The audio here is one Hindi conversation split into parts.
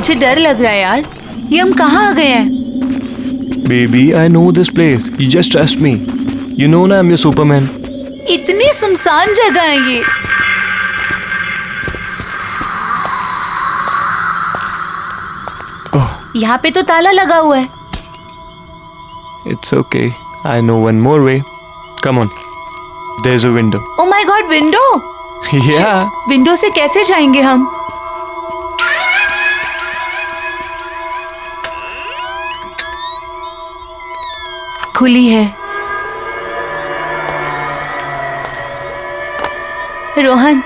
मुझे डर लग रहा है यार, ये हम कहाँ आ गए हैं? Baby, I know this place. You just trust me. You know ना, I'm your Superman. इतनी सुनसान जगह है ये। Oh, यहाँ पे तो ताला लगा हुआ है। it's okay. I know one more way. Come on. There's a window. Oh my God, window! Yeah. Window से कैसे जाएंगे हम? खुली है। Rohan,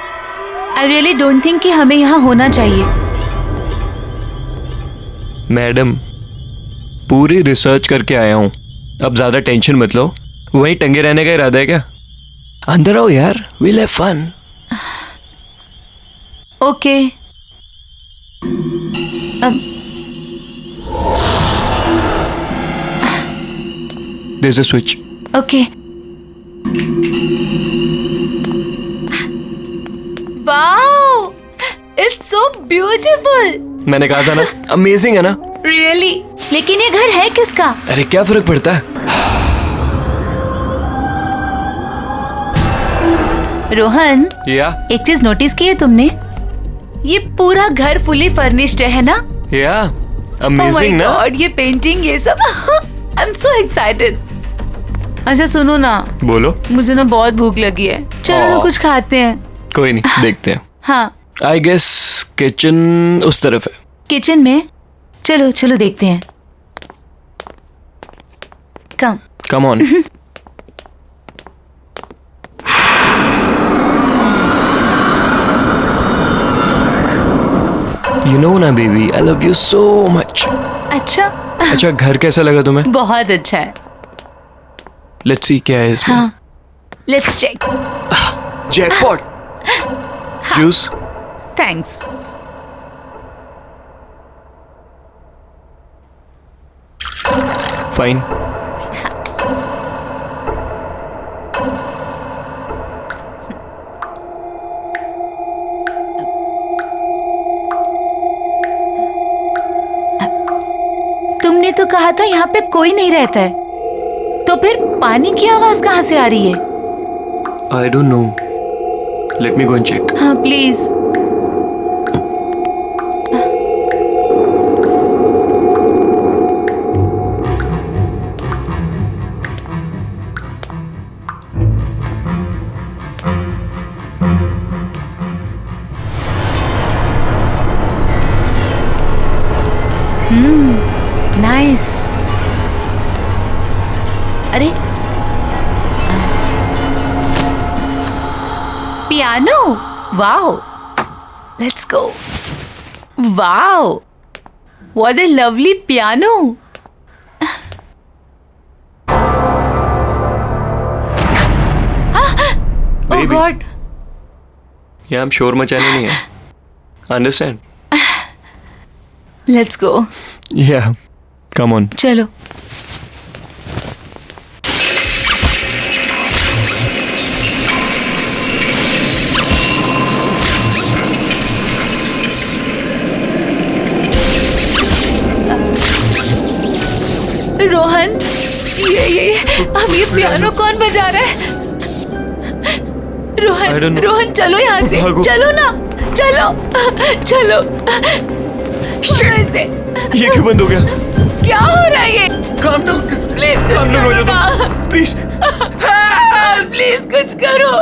I really don't think कि हमें यहाँ होना चाहिए। मैडम, पूरी रिसर्च करके आया हूँ। अब ज्यादा टेंशन मत लो। वहीं टंगे रहने का इरादा है क्या? अंदर आओ यार, we'll have fun. Okay. There's a switch. Okay. Wow, it's so beautiful. मैंने कहा था ना, अमेजिंग है ना? रियली? लेकिन ये घर है किसका? अरे क्या फर्क पड़ता है? रोहन, या एक चीज नोटिस की है तुमने? ये पूरा घर फुली फर्निश्ड है ना? अमेजिंग ना? गॉड, ये पेंटिंग, ये सब। I am so excited. अच्छा सुनो ना, बोलो। मुझे ना बहुत भूख लगी है, चलो ना कुछ खाते हैं। कोई नहीं, देखते हैं। हाँ, आई गेस किचन उस तरफ है। किचन में? चलो चलो देखते हैं। Come on. यू नो ना baby, I love you so much. अच्छा, घर कैसा लगा तुम्हें? बहुत अच्छा है। लेट्स सी क्या है इसमें। हाँ, let's check. Jackpot. Juice. Thanks. Fine. तुमने तो कहा था यहाँ पे कोई नहीं रहता है, तो फिर पानी की आवाज कहाँ से आ रही है? I don't know, let me go and check. हाँ प्लीज। नाइस। अरे piano, wow, let's go. Wow, what a lovely piano. Oh God, यहाँ हम शोर मचाने नहीं है, अंडरस्टैंड? Let's go. या कम ऑन। चलो। रोहन, ये अब ये पियानो कौन बजा रहा है? रोहन चलो यहाँ से, चलो ना, चलो चलो। से ये क्यों बंद हो गया? क्या हो रहा है ये? Calm down. प्लीज कुछ Calm down हो करो जाओ ना। तुम, प्लीज। प्लीज कुछ करो।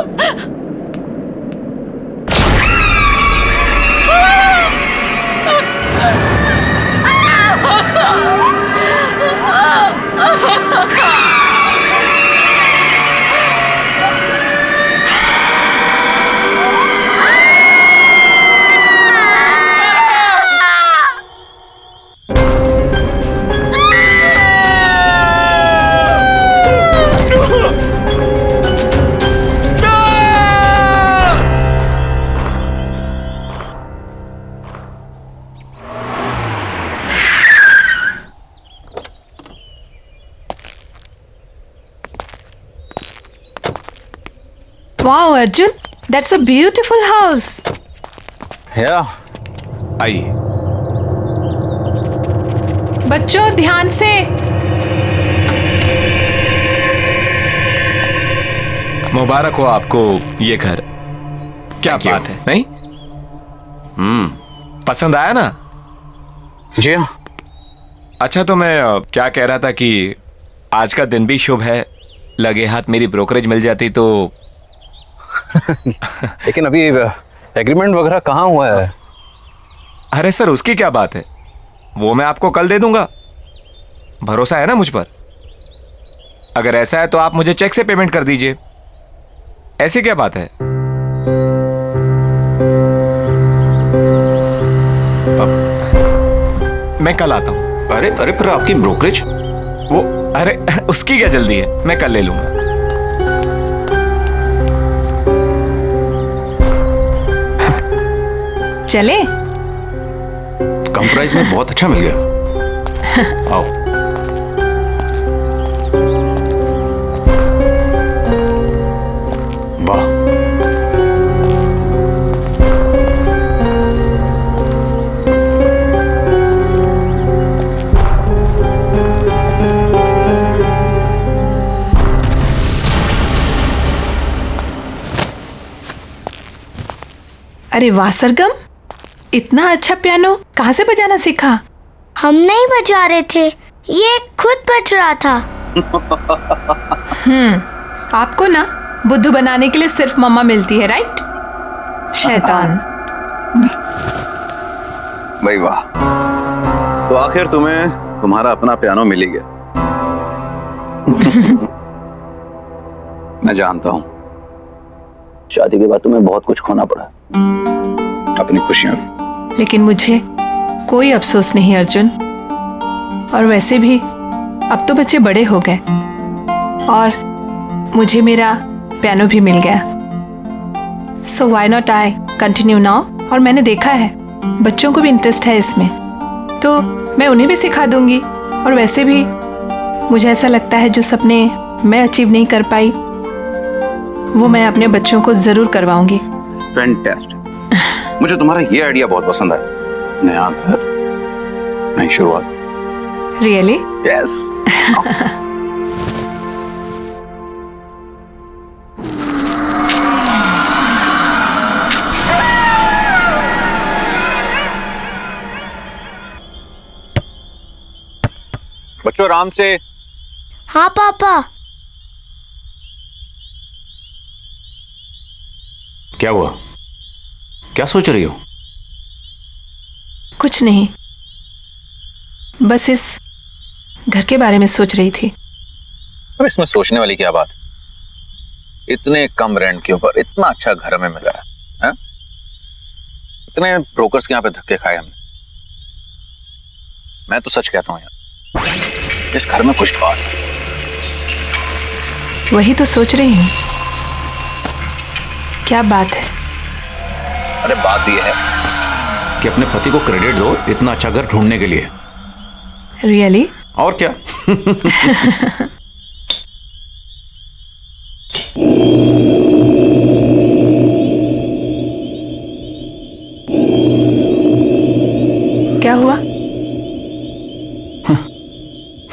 Wow, Arjun, that's a beautiful house. Yeah. आइए। बच्चों ध्यान से। मुबारक हो आपको ये घर। क्या बात है, नहीं? पसंद आया ना? जी हाँ। अच्छा, तो मैं क्या कह रहा था कि आज का दिन भी शुभ है, लगे हाथ मेरी ब्रोकरेज मिल जाती तो। लेकिन अभी एग्रीमेंट वगैरह कहाँ हुआ है? अरे सर, उसकी क्या बात है, वो मैं आपको कल दे दूंगा। भरोसा है ना मुझ पर? अगर ऐसा है तो आप मुझे चेक से पेमेंट कर दीजिए। ऐसी क्या बात है? मैं कल आता हूं। अरे अरे, पर आपकी ब्रोकरेज? वो अरे उसकी क्या जल्दी है, मैं कल ले लूंगा। चले? कम प्राइस में बहुत अच्छा मिल गया। आओ। वाह। अरे वाह सरगम, इतना अच्छा पियानो कहाँ से बजाना सीखा? हम नहीं बजा रहे थे, ये खुद बज रहा था। आपको ना बुद्धू बनाने के लिए सिर्फ मम्मा मिलती है, राइट? शैतान। भाई वाह, तो आखिर तुम्हें तुम्हारा अपना पियानो मिल ही गया। मैं जानता हूँ शादी के बाद तुम्हें बहुत कुछ खोना पड़ा, अपनी खुशियां भी। लेकिन मुझे कोई अफसोस नहीं अर्जुन। और वैसे भी अब तो बच्चे बड़े हो गए और मुझे मेरा पियानो भी मिल गया। So why not I continue now. और मैंने देखा है बच्चों को भी इंटरेस्ट है इसमें, तो मैं उन्हें भी सिखा दूंगी। और वैसे भी मुझे ऐसा लगता है जो सपने मैं अचीव नहीं कर पाई वो मैं अपने बच्चों को जरूर करवाऊंगी। फैंटास्टिक। मुझे तुम्हारा ये आइडिया बहुत पसंद आया। नया घर, नई शुरुआत। रियली? यस। बच्चों आराम से। हाँ पापा। क्या हुआ? क्या सोच रही हो? कुछ नहीं, बस इस घर के बारे में सोच रही थी। अब इसमें सोचने वाली क्या बात? इतने कम रेंट के ऊपर इतना अच्छा घर हमें मिला है? इतने ब्रोकर्स के यहाँ पे धक्के खाए हमने। मैं तो सच कहता हूँ यार, इस घर में कुछ बात है। वही तो सोच रही हूँ, क्या बात है? अरे बात यह है कि अपने पति को क्रेडिट दो इतना अच्छा घर ढूंढने के लिए। रियली? और क्या। क्या हुआ?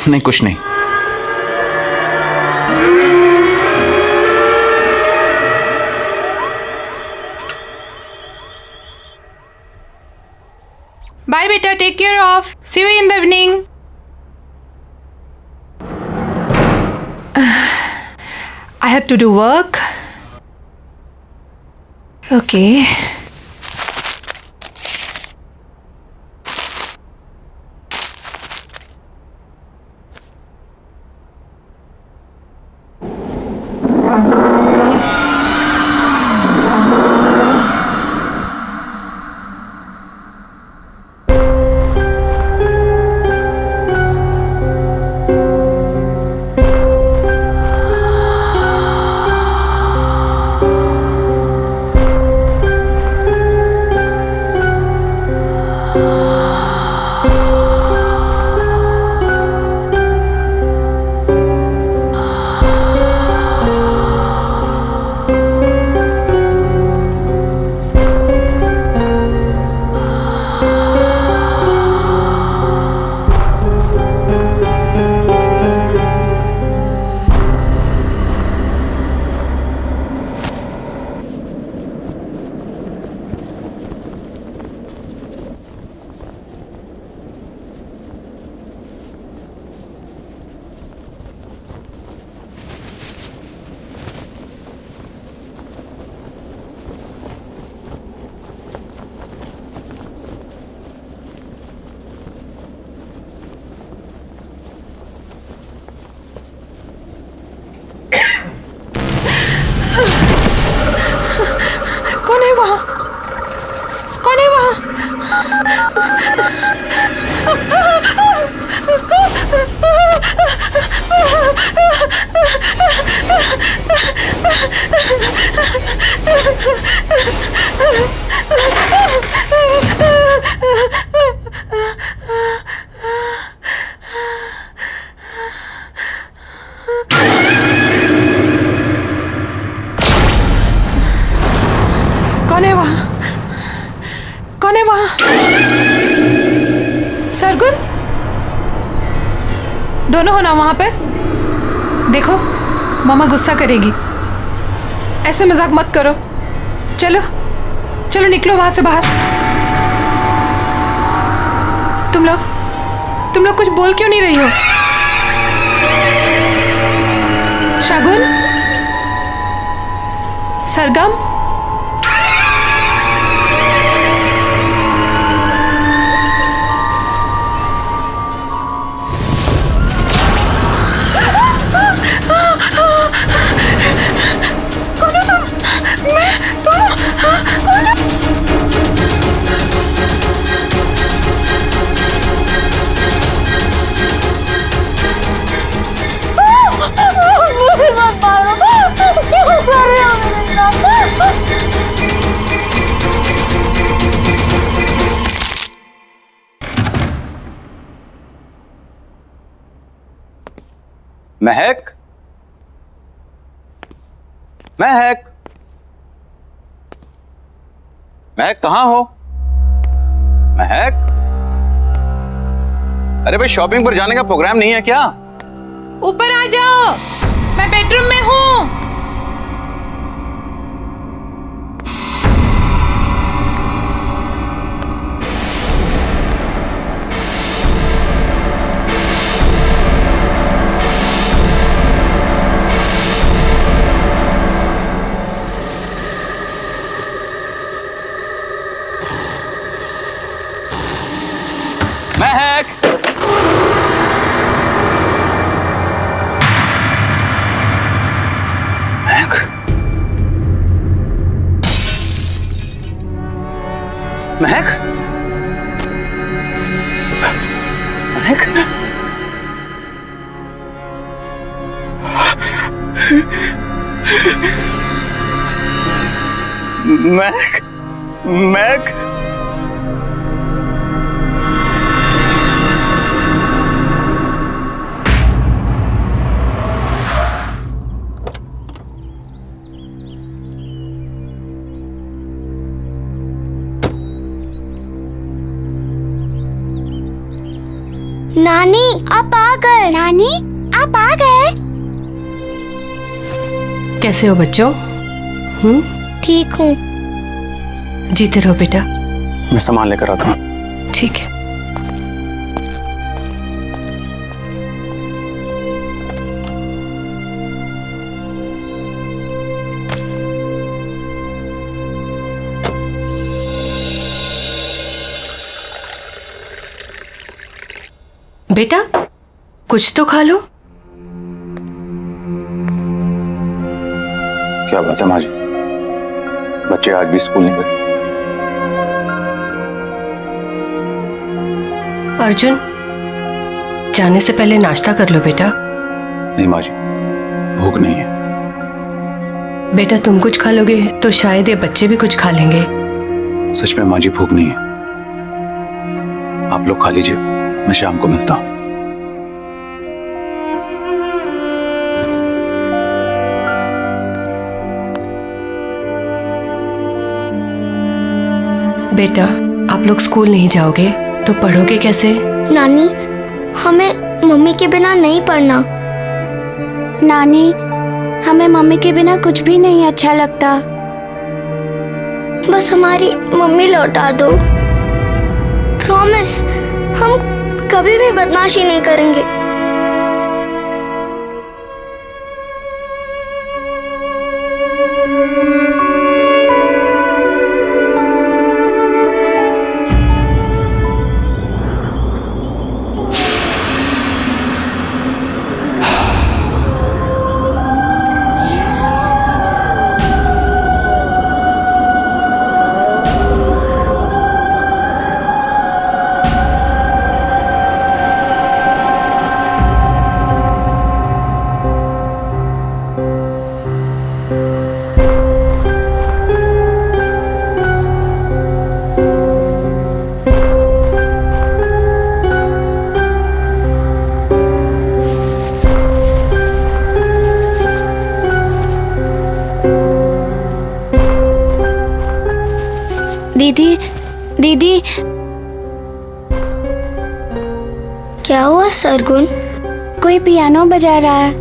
नहीं, कुछ नहीं। बाय बेटा, take care of, see you in the evening. I have to do work. Okay. कौन है वहाँ? कौन है वहाँ? कौन है वहाँ? कौन है वहाँ? सरगुन, दोनों हो ना वहां पर? देखो, मामा गुस्सा करेगी। ऐसे मजाक मत करो। चलो चलो निकलो वहां से बाहर। तुम लोग कुछ बोल क्यों नहीं रही हो? शगुन, सरगम, महक, महक, महक कहाँ हो? महक, अरे भाई शॉपिंग पर जाने का प्रोग्राम नहीं है क्या? ऊपर आ जाओ, मैं बेडरूम में हूँ। महक, महक, महक, महक, महक, नानी आप आ गए। नानी आप आ गए। कैसे हो बच्चों? ठीक हूँ। जीते रहो बेटा। मैं सामान लेकर आता हूँ। ठीक है। बेटा कुछ तो खा लो। क्या बात है माँ जी, बच्चे आज भी स्कूल नहीं गए? अर्जुन, जाने से पहले नाश्ता कर लो बेटा। नहीं माँ जी, भूख नहीं है। बेटा तुम कुछ खा लोगे तो शायद ये बच्चे भी कुछ खा लेंगे। सच में माँ जी भूख नहीं है। आप लोग खा लीजिए, मैं शाम को मिलता हूँ। बेटा आप लोग स्कूल नहीं जाओगे तो पढ़ोगे कैसे? नानी हमें मम्मी के बिना नहीं पढ़ना। नानी हमें मम्मी के बिना कुछ भी नहीं अच्छा लगता। बस हमारी मम्मी लौटा दो। प्रॉमिस, हम कभी भी बदमाशी नहीं करेंगे। दीदी दीदी, क्या हुआ सरगुन? कोई पियानो बजा रहा है।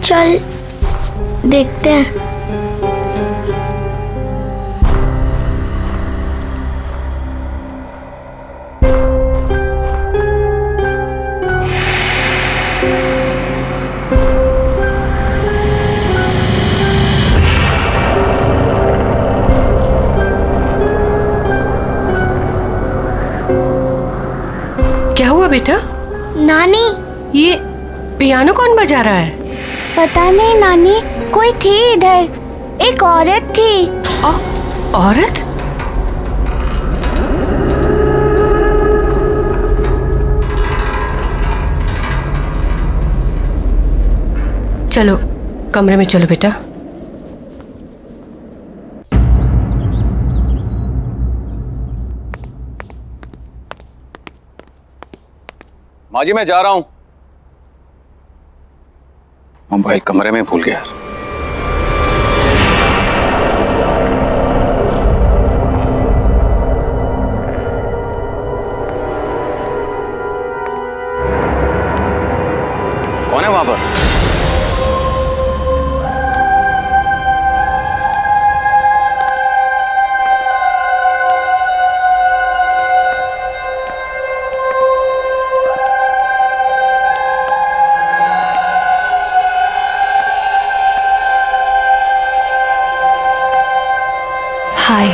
चल देखते हैं। क्या हुआ बेटा? नानी, ये पियानो कौन बजा रहा है? पता नहीं नानी, कोई थी इधर, एक औरत थी। औरत? चलो कमरे में चलो बेटा। माँ जी मैं जा रहा हूं। मोबाइल कमरे में भूल गया यार। कौन है वहां पर? Hi,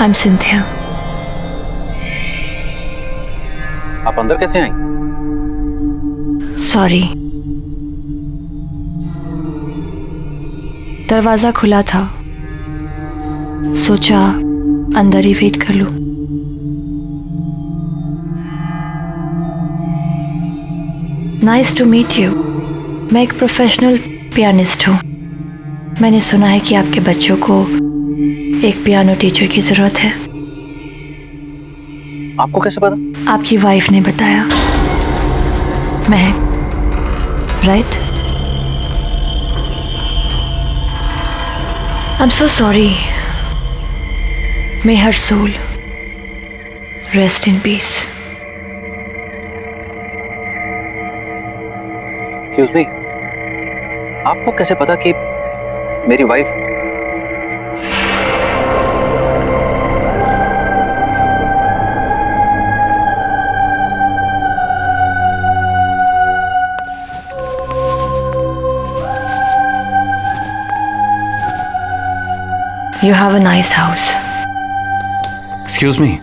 I'm Cynthia. आप अंदर कैसे आई? Sorry. दरवाजा खुला था, सोचा अंदर ही वेट कर लूं। Nice to meet you. मैं एक प्रोफेशनल पियानिस्ट हूँ। मैंने सुना है कि आपके बच्चों को एक पियानो टीचर की जरूरत है। आपको कैसे पता? आपकी वाइफ ने बताया। महक, right? I'm so sorry. May her soul rest in peace. Excuse me. आपको कैसे पता कि मेरी wife? You have a nice house. Excuse me,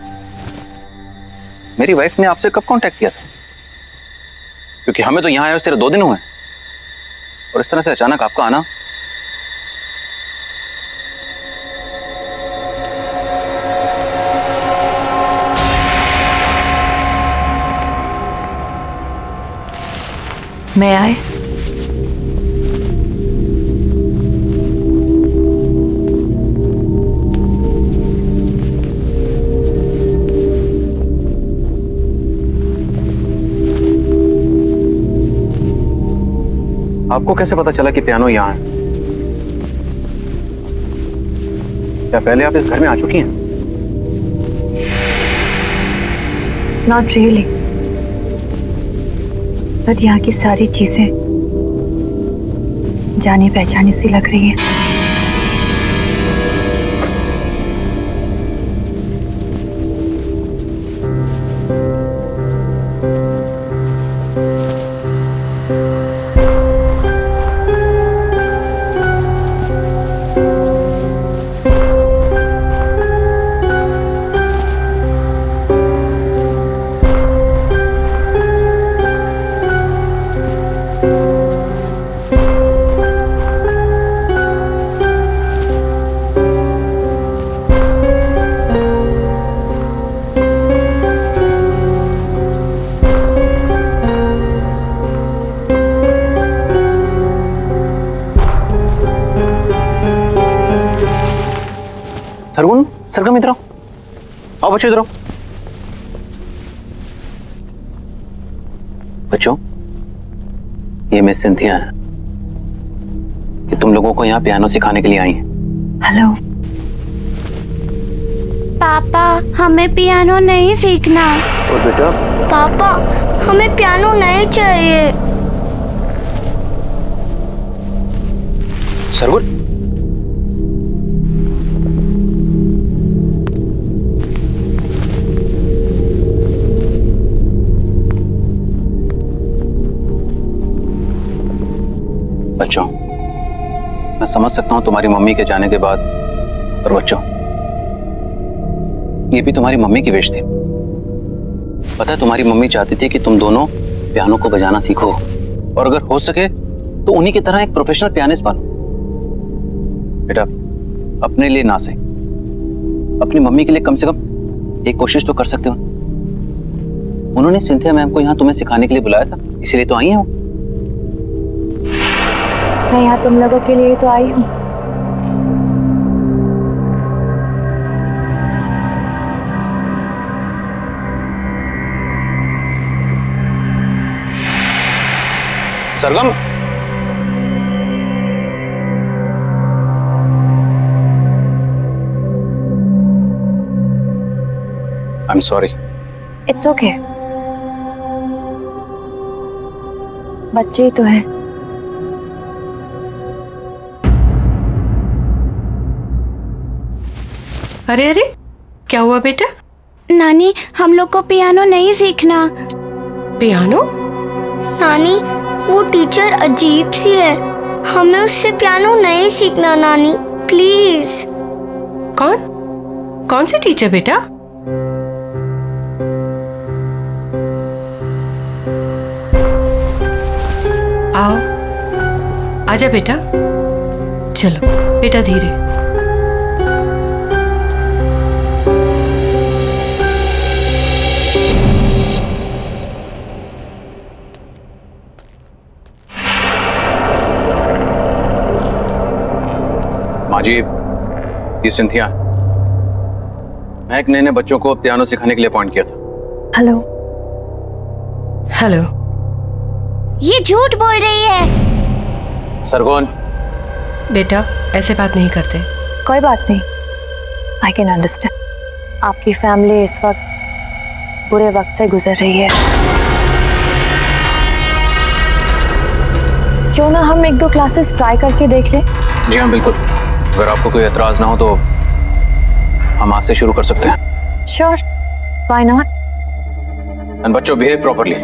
मेरी वाइफ ने आपसे कब कांटेक्ट किया था? क्योंकि हमें तो यहाँ आए सिर्फ 2 दिन हुए और इस तरह से अचानक आपका आना। May I? आपको कैसे पता चला कि पियानो यहाँ है? क्या पहले आप इस घर में आ चुकी हैं? Not really. बट यहाँ की सारी चीजें जानी पहचानी सी लग रही हैं। सरगुन, सरगम इधर आओ। आओ बच्चों इधर आओ। बच्चों, ये मिस सिंथिया है। ये तुम लोगों को यहाँ पियानो सिखाने के लिए आई हैं। हेलो। पापा हमें पियानो नहीं सीखना। और बेटा? पापा हमें पियानो नहीं चाहिए। सरगुन, बच्चों, मैं समझ सकता हूं तुम्हारी मम्मी के जाने के बाद, पर बच्चों ये भी तुम्हारी मम्मी की विश थी। पता है तुम्हारी मम्मी चाहती थी कि तुम दोनों पियानो को बजाना सीखो और अगर हो सके तो उन्हीं की तरह एक प्रोफेशनल पियानिस्ट बनो। बेटा, अपने लिए ना सही, अपनी मम्मी के लिए कम से कम एक कोशिश तो कर सकते हो। उन्होंने सिंथिया मैम को यहाँ तुम्हें सिखाने के लिए बुलाया था, इसीलिए तो आई हैं वो। मैं यहाँ तुम लोगों के लिए तो आई हूँ। Sargam, I am sorry. It's okay, बच्चे ही तो हैं। अरे अरे, क्या हुआ बेटा? नानी हम लोग को पियानो नहीं सीखना। पियानो? नानी वो टीचर अजीब सी है, हमें उससे पियानो नहीं सीखना नानी, प्लीज। कौन सी टीचर बेटा? आओ, आजा बेटा। चलो बेटा, धीरे। माँ जी, ये सिंथिया, महक ने बच्चों को पियानो सिखाने के लिए अपॉइंट किया था। हेलो। हेलो। ये झूठ बोल रही है। सरगुन, बेटा ऐसे बात नहीं करते। कोई बात नहीं, आई कैन अंडरस्टैंड। आपकी फैमिली इस वक्त बुरे वक्त से गुजर रही है। क्यों ना हम 1-2 क्लासेस ट्राई करके देख लें? जी हाँ बिल्कुल, अगर आपको कोई एतराज ना हो तो हम आज से शुरू कर सकते हैं। Sure, why not. एंड बच्चों, बिहेव प्रॉपर्ली।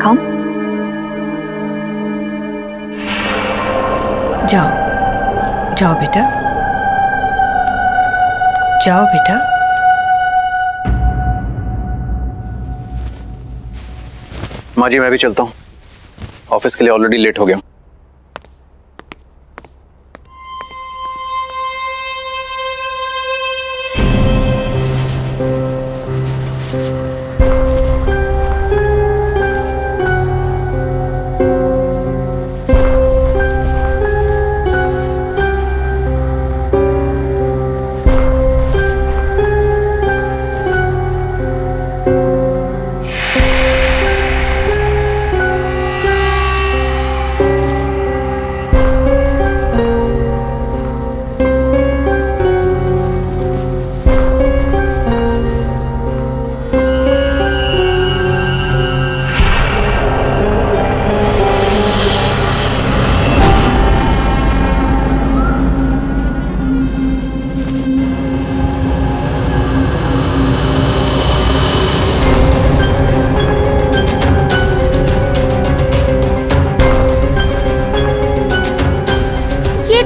कम। जाओ बेटा, जाओ बेटा। माँ जी, मैं भी चलता हूँ, ऑफिस के लिए ऑलरेडी लेट हो गया।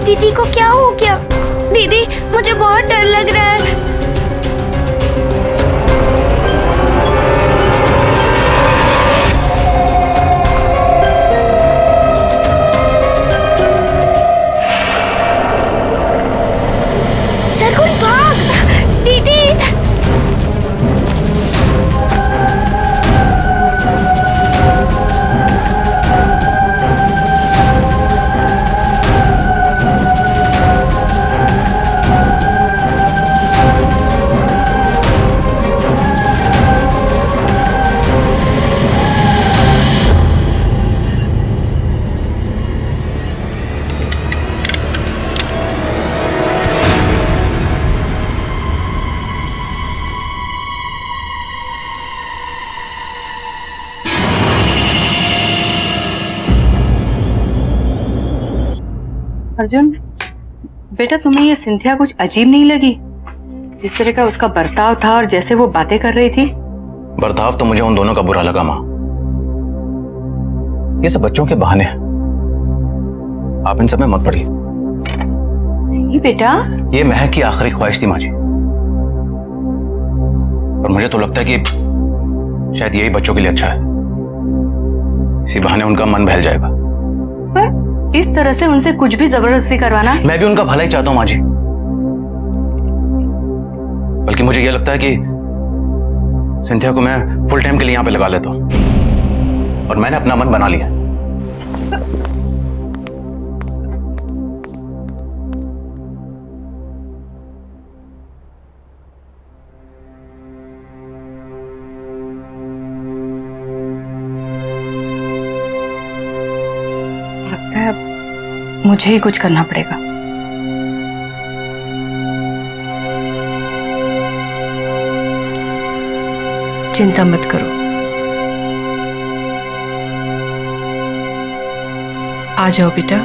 दीदी को क्या हो गया? दीदी मुझे बहुत डर लग रहा है। सरगुन भाग, दीदी। अर्जुन, बेटा तुम्हें ये सिंथिया कुछ अजीब नहीं लगी? जिस तरह का उसका बर्ताव था और जैसे वो बातें कर रही थी। बर्ताव तो मुझे उन दोनों का बुरा लगा माँ। ये सब बच्चों के बहाने हैं, आप इन सब में मत पड़िए। नहीं बेटा, ये महक की आखिरी ख्वाहिश थी माँ जी, और मुझे तो लगता है कि शायद यही बच्चों के लिए अच्छा है। इसी बहाने उनका मन बहल जाएगा। पर इस तरह से उनसे कुछ भी जबरदस्ती करवाना। मैं भी उनका भला ही चाहता हूं माँ जी, बल्कि मुझे यह लगता है कि सिंथिया को मैं फुल टाइम के लिए यहां पे लगा लेता हूं, और मैंने अपना मन बना लिया। लगता है मुझे ही कुछ करना पड़ेगा। चिंता मत करो, आ जाओ बेटा।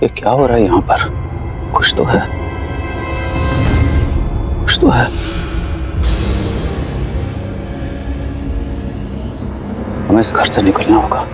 ये क्या हो रहा है यहाँ पर? कुछ तो है, कुछ तो है। हमें इस घर से निकलना होगा।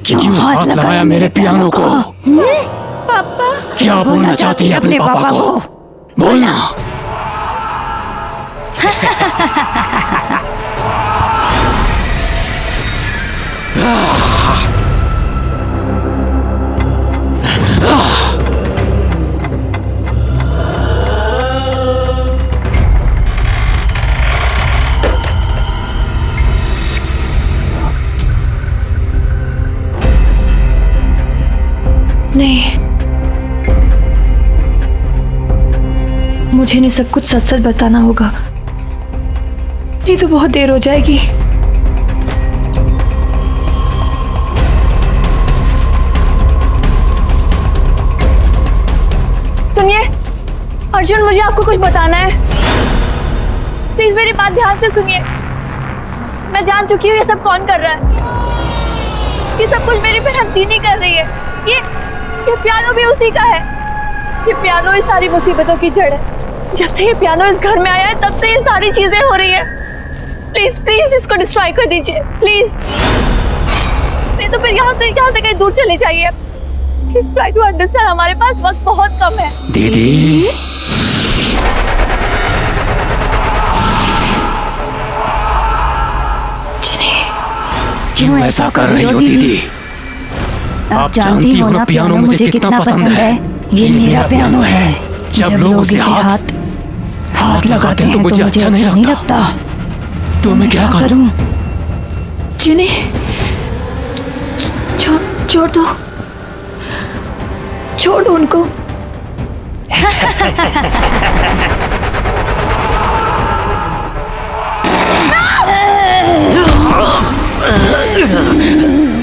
क्यों हाथ लगाया मेरे पियानो को? पापा क्या बोलना चाहती है अपने पापा को? बोलना। नहीं, मुझे इन्हें सब कुछ सच सच बताना होगा, नहीं तो बहुत देर हो जाएगी। सुनिए अर्जुन, मुझे आपको कुछ बताना है। प्लीज मेरी बात ध्यान से सुनिए। मैं जान चुकी हूँ ये सब कौन कर रहा है। ये सब कुछ मेरी बहन नहीं कर रही है। ये पियानो भी उसी का है। ये पियानो इस सारी मुसीबतों की जड़ है। जब से ये पियानो इस घर में आया है तब से ये सारी चीजें हो रही है। प्लीज प्लीज इसको डिस्ट्रॉय कर दीजिए प्लीज, नहीं तो फिर यहाँ से कहीं दूर चले जाइए। प्लीज ट्राई टू अंडरस्टैंड, हमारे पास वक्त बहुत कम है। दीदी, क्यों ऐसा कर रही हो दीदी? आप जानती हो ना पियानो मुझे कितना पसंद है। ये मेरा पियानो है। जब लोग इसे हाथ लगाते हैं तो मुझे अच्छा नहीं लगता। तो मैं क्या करूं? जिन्हें छोड़ दो उनको।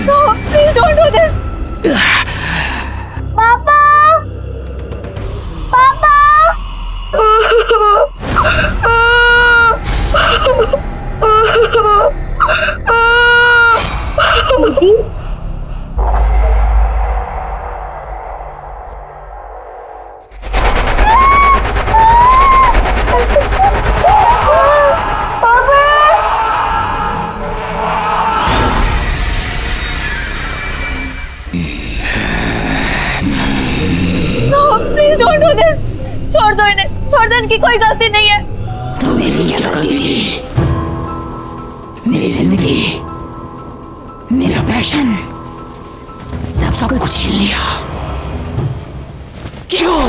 No, please don't do this. Papa! Papa! छोड़ दो इन्हें, छोड़ दो, इनकी कोई गलती नहीं है। तो मेरी क्या गलती थी? मेरी जिंदगी, मेरा पैशन, सब कुछ छीन लिया। क्यों?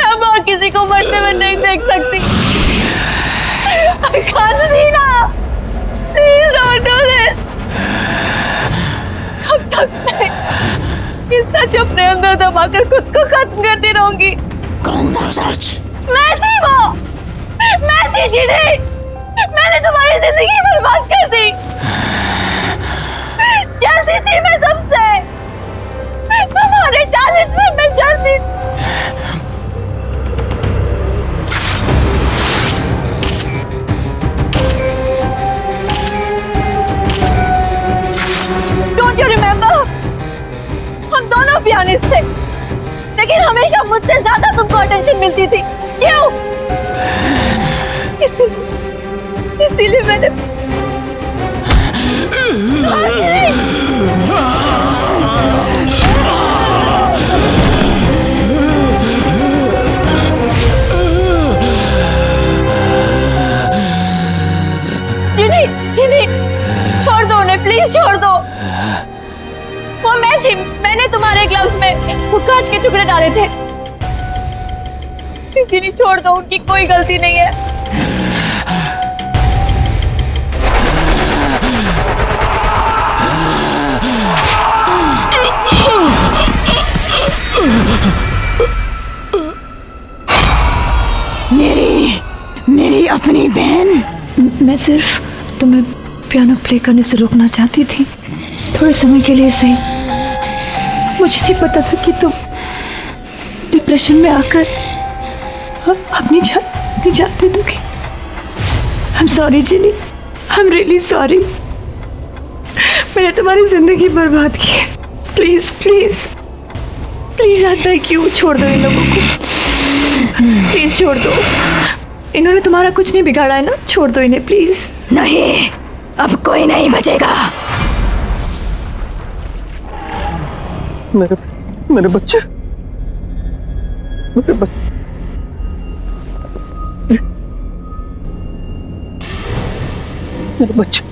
अब और किसी को मरते हुए नहीं देख सकती। I can't see now. Please don't do this. कब तक मैं इस सच अपने अंदर दबाकर खुद को खत्म करती रहूंगी? कौन सा सच? मैं थी वो, मैं थी जिन्हें मैंने तुम्हारी जिंदगी बर्बाद कर दी। जलती थी मैं सबसे, तुम्हारे टैलेंट से मैं जलती थी। Don't you remember? हम दोनों पियानिस्ट थे, लेकिन हमेशा मुझसे ज्यादा तुमको अटेंशन मिलती थी। क्यों? इसीलिए मैंने जिनी, छोड़ दो उन्हें, प्लीज छोड़ दो। वो मैं थी, मैंने तुम्हारे ग्लव्स में वो कांच के टुकड़े डाले थे। जिनी, छोड़ दो, उनकी कोई गलती नहीं है। मेरी अपनी बहन। मैं सिर्फ तुम्हें पियानो प्ले करने से रोकना चाहती थी, थोड़े समय के लिए सही। मुझे नहीं पता था कि तुम डिप्रेशन में आकर अपनी जान दे दोगी। I'm sorry Jini, I'm really sorry। मैंने तुम्हारी जिंदगी बर्बाद की है। Please please please I beg you, छोड़ दो इन लोगों को, प्लीज छोड़ दो। इन्होंने तुम्हारा कुछ नहीं बिगाड़ा है ना, छोड़ दो इन्हें प्लीज। नहीं, अब कोई नहीं बचेगा। मेरे बच्चे, मेरे बच्चे, मेरे बच्चे।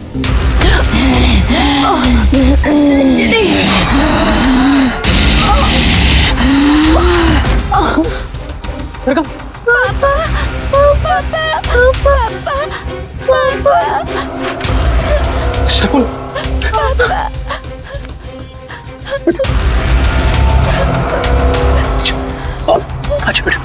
शकुन, अच्छा बेटा।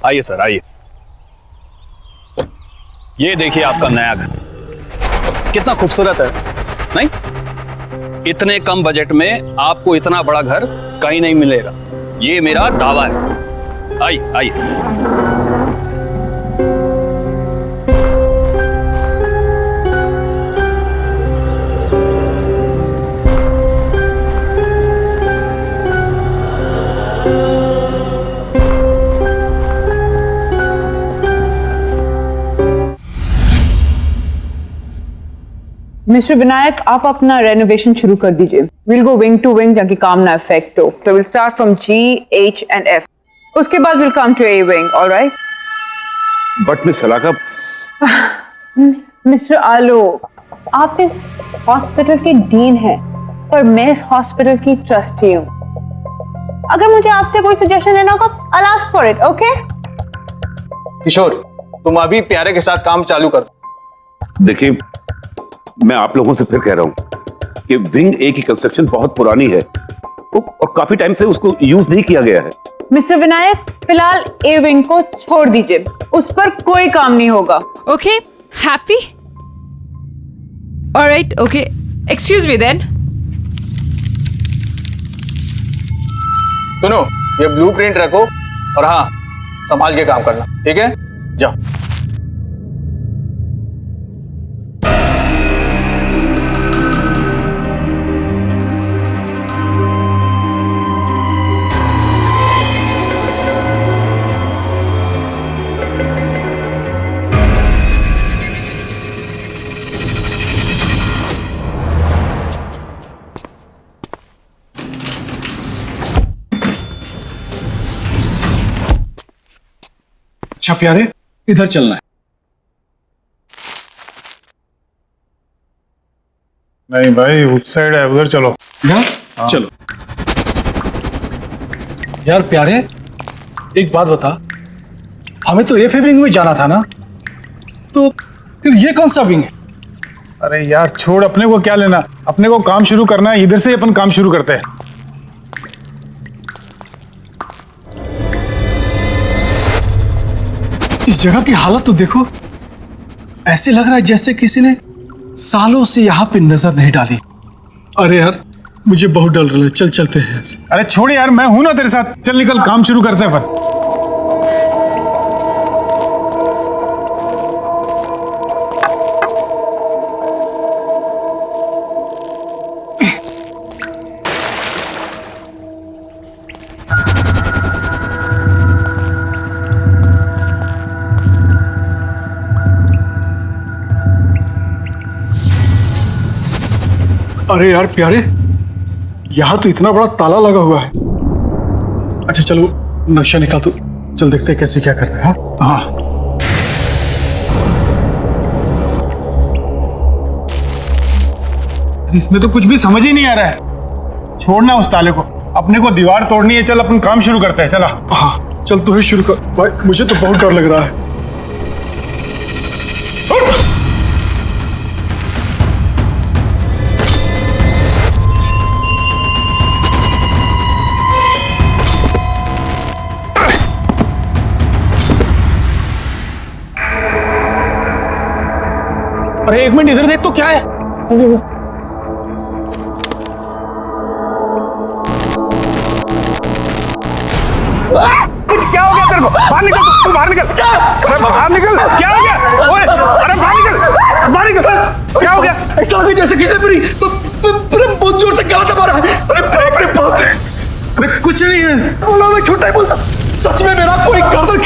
आइए सर, आइए। ये देखिए आपका नया घर, कितना खूबसूरत है, नहीं? इतने कम बजट में आपको इतना बड़ा घर कहीं नहीं मिलेगा, ये मेरा दावा है। आइए आइए। मिस्टर विनायक, आप अपना रेनोवेशन शुरू कर दीजिए। Will go wing to wing ताकि काम ना इफेक्ट हो। तो will start from G, H and F। उसके बाद will come to A wing, alright? But miss Salaka, mister Alok, आप इस हॉस्पिटल के डीन हैं और मैं इस हॉस्पिटल की ट्रस्टी हूँ। अगर मुझे आपसे कोई सजेशन लेना होगा, I'll ask for it, okay? किशोर, तुम अभी प्यारे के साथ काम चालू कर। देखिए, मैं आप लोगों से फिर कह रहा हूं कि विंग ए की कंस्ट्रक्शन बहुत पुरानी है और काफी टाइम से उसको यूज नहीं किया गया है। मिस्टर विनायक, फिलहाल ए विंग को छोड़ दीजिए, उस पर कोई काम नहीं होगा। Okay, happy? All right, okay. Excuse me then. सुनो, ये ब्लूप्रिंट रखो और हाँ, संभाल के काम करना, ठीक है? जाओ। अच्छा प्यारे, इधर चलना है। नहीं भाई, उस साइड है, उधर चलो। यार चलो। यार प्यारे, एक बात बता, हमें तो एफ विंग में जाना था ना, तो फिर ये कौन सा विंग है? अरे यार छोड़, अपने को क्या लेना, अपने को काम शुरू करना है, इधर से ही अपन काम शुरू करते हैं। इस जगह की हालत तो देखो, ऐसे लग रहा है जैसे किसी ने सालों से यहाँ पे नजर नहीं डाली। अरे यार, मुझे बहुत डर रहा है, चल चलते हैं। अरे छोड़ यार, मैं हूं ना तेरे साथ, चल निकल, काम शुरू करते हैं अपन। अरे यार प्यारे, यहाँ तो इतना बड़ा ताला लगा हुआ है। अच्छा चलो, नक्शा निकाल, तो चल देखते हैं कैसे क्या कर रहे हैं। हाँ, इसमें तो कुछ भी समझ ही नहीं आ रहा है। छोड़ना उस ताले को, अपने को दीवार तोड़नी है। चल अपन काम शुरू करते हैं, चला। हाँ चल, तू ही शुरू कर भाई, मुझे तो बहुत डर लग रहा है। अरे एक मिनट, इधर देख तो, क्या है? क्या हो गया तेरे को? बाहर निकल, तू बाहर निकल। अरे बाहर निकल, क्या हो गया? ओए, अरे बाहर निकल, बाहर निकल। क्या हो गया? ऐसा लगा जैसे किसी ने बहुत जोर से गला दबा रहा है। अरे बाप रे बाप! अरे कुछ नहीं है, बोला, मैं झूठ नहीं बोलता, सच में मेरा कोई गर्दन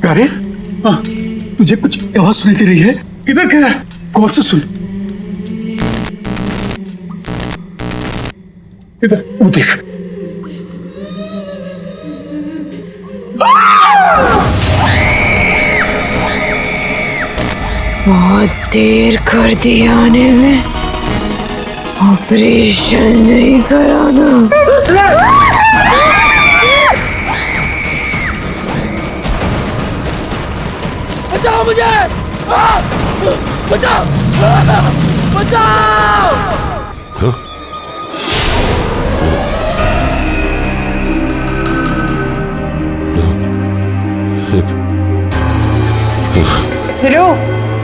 अरे तुझे कुछ आवाज सुनाई दे रही है? इधर क्या है? कौन से सुन? इधर, वो देख। बहुत देर कर दी आने में, ऑपरेशन नहीं कराना। बचाओ मुझे! बचाओ! बचाओ! हेलो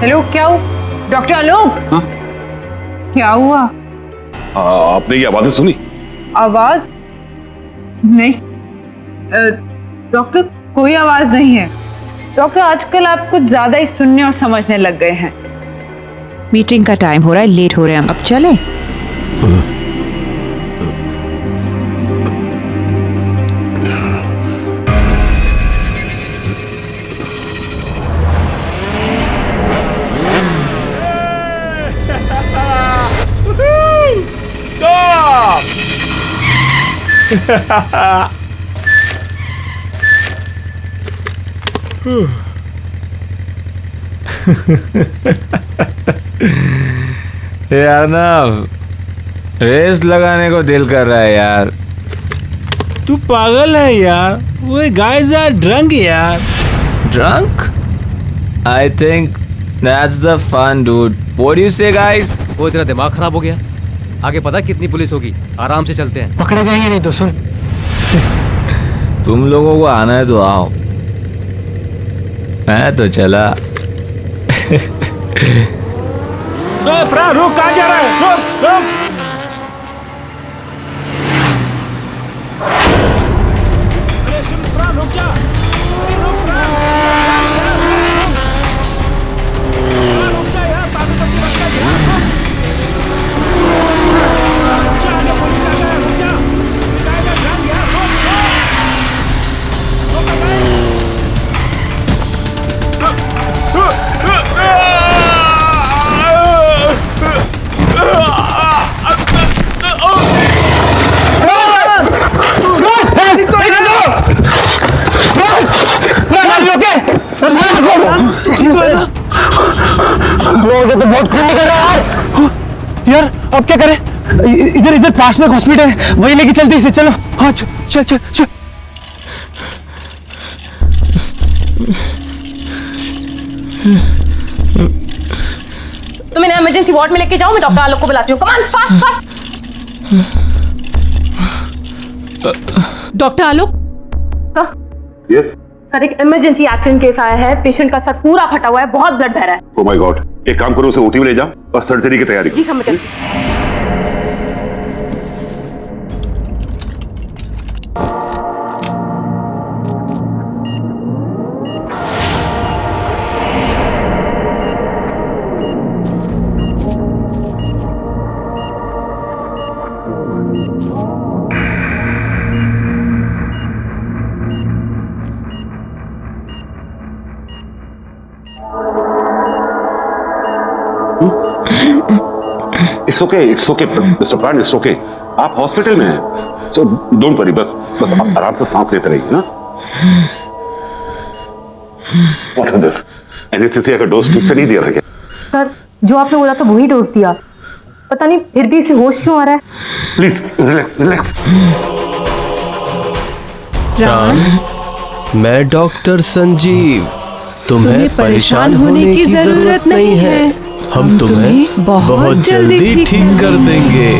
हेलो, क्या हुआ? डॉक्टर आलोक, क्या हुआ? आपने ये आवाजें सुनी? आवाज नहीं डॉक्टर, कोई आवाज नहीं है। डॉक्टर, आजकल आप कुछ ज्यादा ही सुनने और समझने लग गए हैं। मीटिंग का टाइम हो रहा है, लेट हो रहे हैं हम, अब चले। Stop! यार ना रेस लगाने को दिल कर रहा है यार। तू पागल है यार, वो गाइस आर ड्रंक यार। Drunk? I think that's the fun, dude. What do you say, guys? वो तेरा दिमाग खराब हो गया? आगे पता कितनी पुलिस होगी, आराम से चलते हैं। पकड़े जाएंगे नहीं तो सुन। तुम लोगों को आना है तो आओ, मैं तो चला। प्रा रुक, कहाँ जा रहा है? रुक रुक। अरे सुन प्रा, रुक जा। अरे रुक प्रा। रुक जा यार, बाबू तक मत जा यार। रुक जा, आगे पुलिस आ गया, रुक जा। जाएगा ड्रंक यार, रुक तो बहुत खून निकल रहा है यार। अब क्या करें? इधर इधर पास में हॉस्पिटल है, वहीं लेके चलते इसे। चलो हाँ चल चल चल। तुम इन्हें इमरजेंसी वार्ड में लेके जाओ, मैं डॉक्टर आलोक को बुलाती हूँ। Come on fast fast. Doctor Alok. Yes sir, एक इमरजेंसी एक्सीडेंट केस आया है। पेशेंट का सर पूरा फटा हुआ है, बहुत ब्लड बह रहा है। ओह माय गॉड, एक काम करो, उसे ओटी में ले जाओ और सर्जरी की तैयारी करो। जी समझ गई। इट्स ओके मिस्टर प्राण, इट्स ओके। आप हॉस्पिटल में हैं, सो डोंट वरी। बस आप आराम से सांस लेते रहिए ना। What is this? एनेस्थीसिया का डोज ठीक से नहीं दिया था क्या? सर, जो आपने बोला था वही डोज दिया, पता नहीं फिर भी इसे होश क्यों आ रहा है। Please relax relax. प्राण, मैं डॉक्टर संजीव। तुम्हें परेशान होने की जरूरत नहीं है। हम तुम्हें बहुत जल्दी ठीक कर देंगे।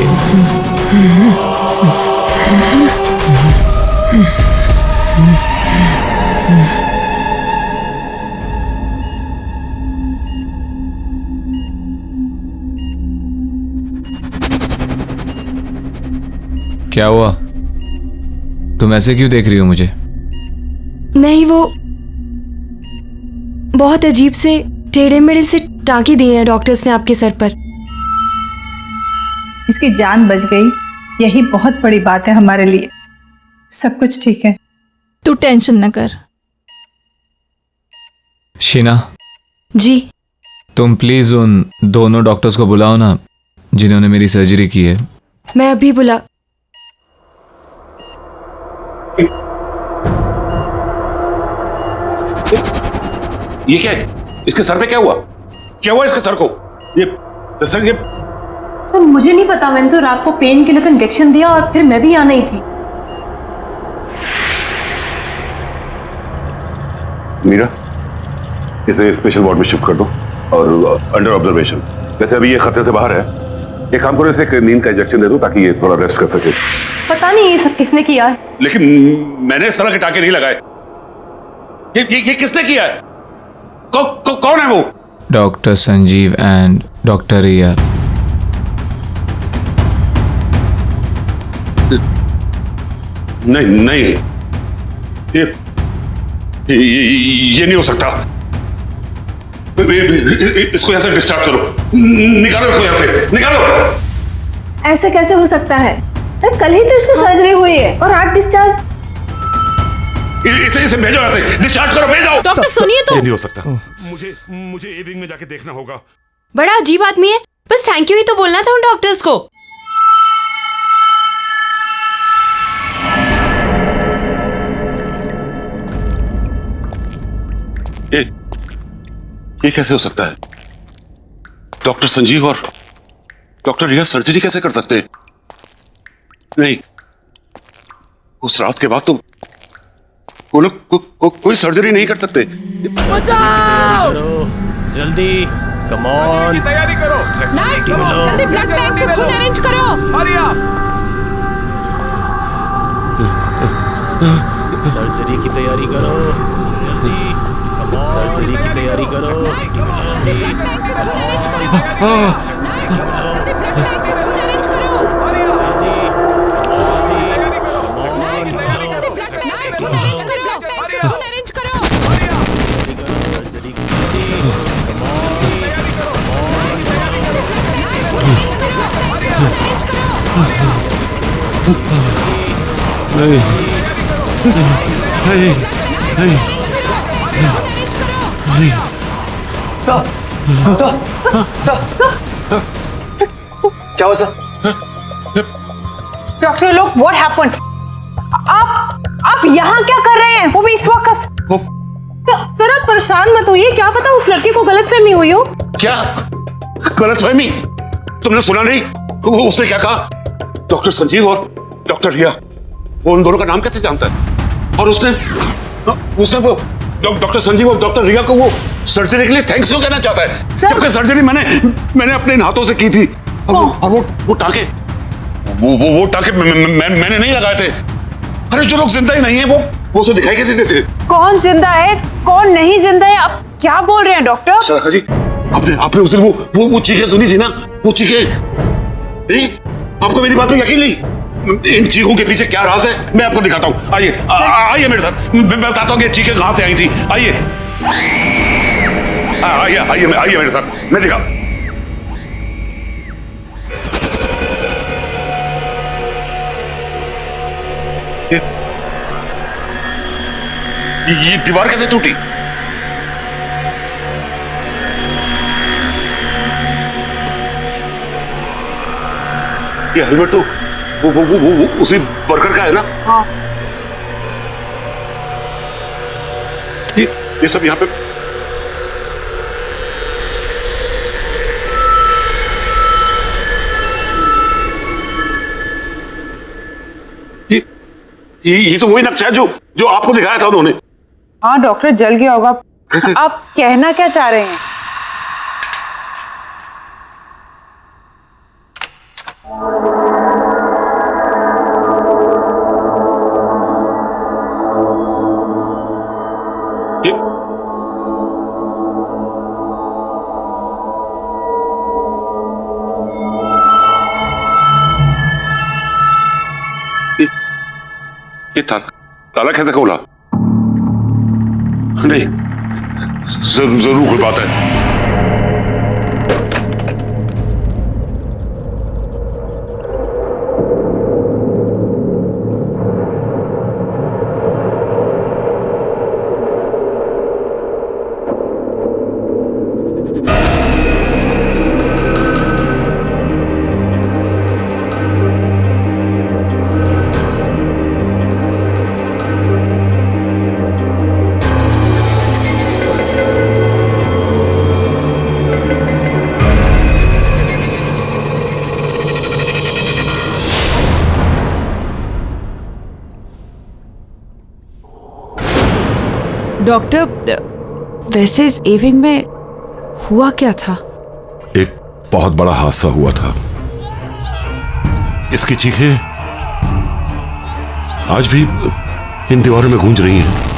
क्या हुआ? तुम ऐसे क्यों देख रही हो मुझे? नहीं, वो बहुत अजीब से टेढ़े मेढ़े से टाँकी दिए हैं डॉक्टर्स ने आपके सर पर। इसकी जान बच गई, यही बहुत बड़ी बात है हमारे लिए। सब कुछ ठीक है, तू टेंशन न कर। शीना जी, तुम प्लीज उन दोनों डॉक्टर्स को बुलाओ ना जिन्होंने मेरी सर्जरी की है। मैं अभी बुला। ये क्या है? इसके सर पे क्या हुआ? क्या हुआ इसके सर को? ये सर, मुझे नहीं पता। मैंने तो रात को पेन किलर का इंजेक्शन दिया और फिर मैं भी यहाँ नहीं थी। मीरा, इसे स्पेशल वार्ड में शिफ्ट कर दो और अंडर ऑब्जर्वेशन। वैसे अभी ये खतरे से बाहर है। एक काम करो, इसे एक नींद का इंजेक्शन दे दो ताकि ये थोड़ा रेस्ट कर सके। पता नहीं ये सब किसने किया है। लेकिन मैंने इस तरह के टाके नहीं लगाए। ये किसने किया है? कौन है वो? डॉक्टर संजीव एंड डॉक्टर रिया। नहीं, ये नहीं हो सकता। इसको यहां से डिस्चार्ज करो। निकालो इसको यहां से, निकालो। ऐसा कैसे हो सकता है? कल ही तो इसको सर्जरी हुई है और आज डिस्चार्ज। इसे भेजो यहां से, डिस्चार्ज करो, भेजो। डॉक्टर सुनिए तो। ये नहीं हो सकता। मुझे ए विंग में जाके देखना होगा। बड़ा अजीब आदमी है, बस थैंक यू ही तो बोलना था उन डॉक्टर्स को। ये कैसे हो सकता है? डॉक्टर संजीव और डॉक्टर रिया सर्जरी कैसे कर सकते हैं? नहीं, उस रात के बाद तो वो लोग कोई सर्जरी नहीं कर सकते। जल्दी, कम ऑन, तैयारी करो। जल्दी ब्लड बैंक से खून अरेंज करो। हरी आप। सर्जरी की तैयारी करो, जल्दी, कम ऑन, सर्जरी की तैयारी करो, क्या हुआ सर? डॉक्टर लोग, व्हाट हैपेंड? आप यहाँ क्या कर रहे हैं, वो भी इस वक्त? सर आप परेशान मत होइए, क्या पता उस लड़के को गलतफहमी हुई हो। क्या गलतफहमी? तुमने सुना नहीं उसने क्या कहा? डॉक्टर संजीव और डॉक्टर रिया, वो उन दोनों का नाम कैसे जानता है? और उसने वो डॉक्टर संजीव और डॉक्टर रिया को वो सर्जरी के लिए थैंक्स क्यों कहना चाहता है, जबकि सर्जरी मैंने अपने हाथों से की थी। और वो टाके वो टाके मैंने नहीं लगाए थे। अरे जो लोग जिंदा ही नहीं है वो उसे दिखाई कैसे देते? कौन जिंदा है कौन नहीं जिंदा है, आप क्या बोल रहे हैं डॉक्टर? शाखा जी, आपने उस दिन वो चीखें सुनी थी ना, वो चीखें नहीं? आपको मेरी बात में यकीन नहीं? इन चीखों के पीछे क्या राज है, मैं आपको दिखाता हूँ। आइए मेरे साथ, मैं बताता हूँ कि चीखें कहां से आई थी। आइए मेरे साथ, मैं दिखा। ये दीवार कैसे टूटी? ये हेलमेट तो वो उसी वर्कर का है ना? हाँ। ये सब यहाँ पे ये तो वही नक्शा है जो आपको दिखाया था उन्होंने। हाँ डॉक्टर, जल गया होगा। आप कहना क्या चाह रहे हैं? ये ताला कैसे खोला? नहीं, जरूर कोई बात है। डॉक्टर, वैसे इस एविंग में हुआ क्या था? एक बहुत बड़ा हादसा हुआ था। इसकी चीखें आज भी इन दीवारों में गूंज रही हैं।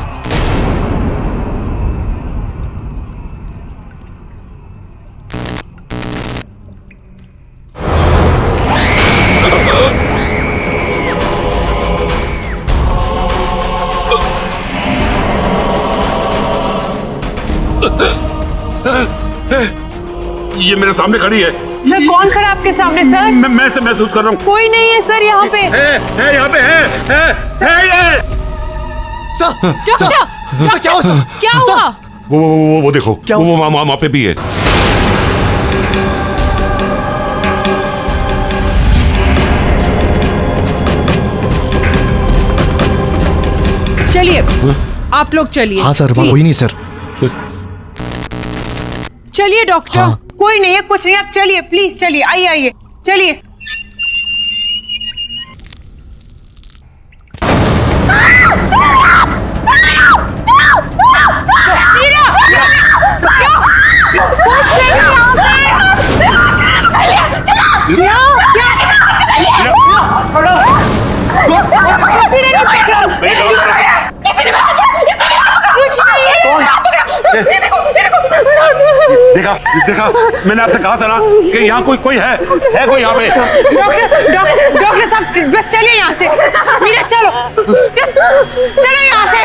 ये मेरे सामने खड़ी है। सर कौन खड़ा आपके सामने सर? मैं से महसूस कर रहा हूँ। कोई नहीं है सर यहाँ पे। है यहाँ पे है ये। क्या हुआ सर? क्या हुआ? वो देखो, वो वहाँ पे भी है। चलिए आप लोग चलिए। हाँ सर, वहाँ कोई नहीं सर। चलिए डॉक्टर। हाँ। कोई नहीं है, कुछ नहीं, आप चलिए प्लीज, चलिए, आइए आइए। चलिए। देखा देखा, मैंने आपसे कहा था ना कि यहाँ कोई है कोई यहाँ पे। डॉक्टर साहब बस चलिए यहाँ से। मीरा चलो चलो यहाँ से।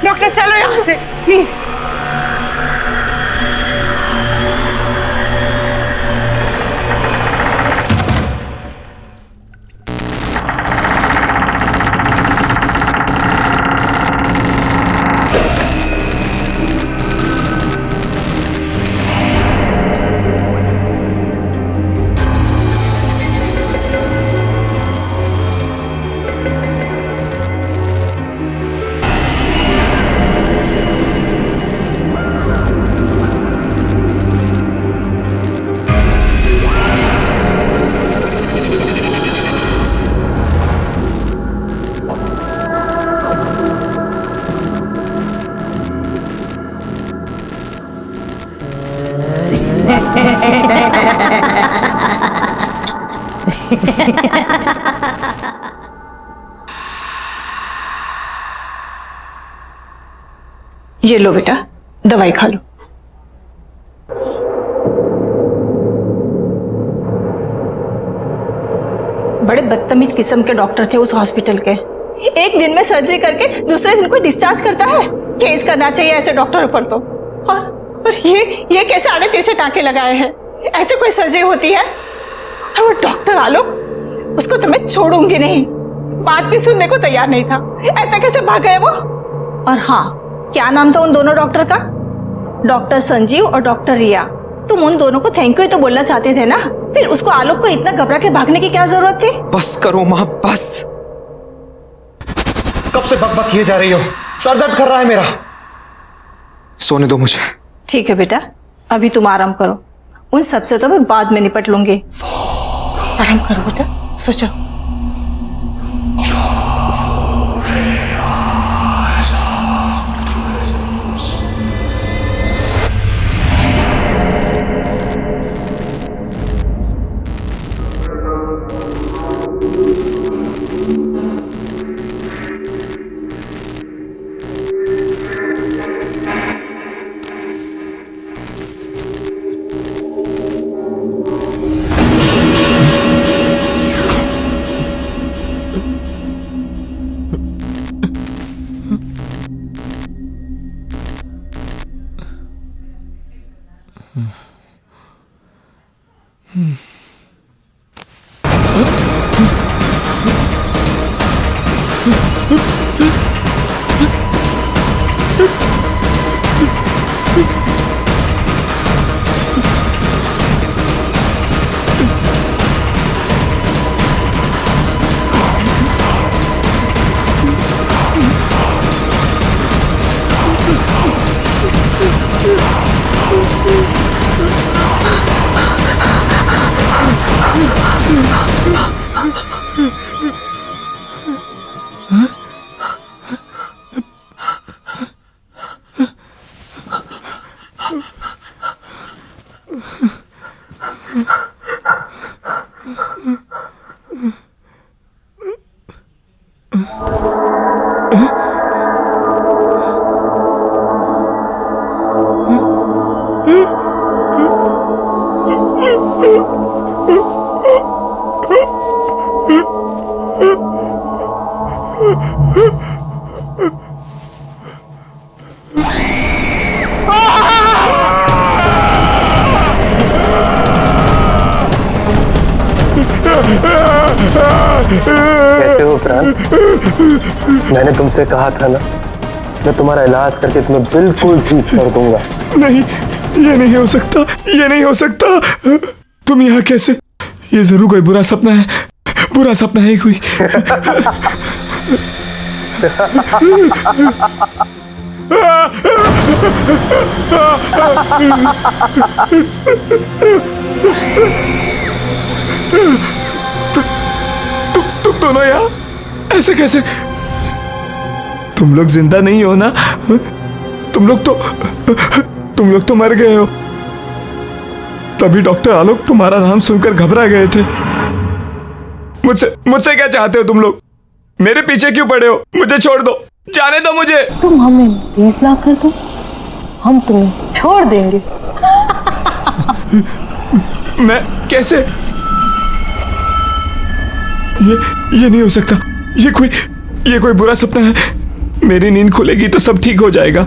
डॉक्टर चलो यहाँ से प्लीज। ये लो बेटा, दवाई खा लो। बड़े बदतमीज किस्म के डॉक्टर थे उस हॉस्पिटल के। एक दिन में सर्जरी करके दूसरे दिन को डिस्चार्ज करता है। केस करना चाहिए ऐसे डॉक्टरों पर तो। और ये कैसे आड़े तिरछे टाँके लगाए हैं? ऐसे कोई सर्जरी होती है? और वो डॉक्टर आलोक, उसको तो मैं छोड़ूंगी नहीं। बात भी सुनने को तैयार नहीं था। ऐसा कैसे भाग गए वो? और हाँ, क्या नाम था उन दोनों डॉक्टर का? डॉक्टर संजीव और डॉक्टर रिया। तुम उन दोनों को थैंक यू तो बोलना चाहते थे ना, फिर उसको आलोक को इतना घबरा के भागने की क्या जरूरत थी? बस करो माँ, बस। कब से बकबक किए जा रही हो? सर दर्द कर रहा है मेरा। सोने दो मुझे। ठीक है बेटा, अभी तुम आराम करो। उन सबसे तो मैं बाद में निपट लूंगी। आराम करो बेटा, सो जाओ। कैसे हो प्राण? मैंने तुमसे कहा था ना, मैं तुम्हारा इलाज करके तुम्हें बिल्कुल ठीक कर दूंगा। नहीं, ये नहीं हो सकता, ये नहीं हो सकता। तुम यहाँ कैसे? ये जरूर कोई बुरा सपना है, बुरा सपना है कोई। तुम दोनों यहाँ ऐसे कैसे? तुम लोग जिंदा नहीं हो ना? तुम लोग तो मर गए हो। तभी डॉक्टर आलोक तुम्हारा नाम सुनकर घबरा गए थे। मुझसे क्या चाहते हो तुम लोग? मेरे पीछे क्यों पड़े हो? मुझे छोड़ दो, जाने दो मुझे। तुम हमें 20 लाख कर दो, हम तुम्हें छोड़ देंगे। मैं कैसे? ये नहीं हो सकता। ये कोई बुरा सपना है। मेरी नींद खुलेगी तो सब ठीक हो जाएगा।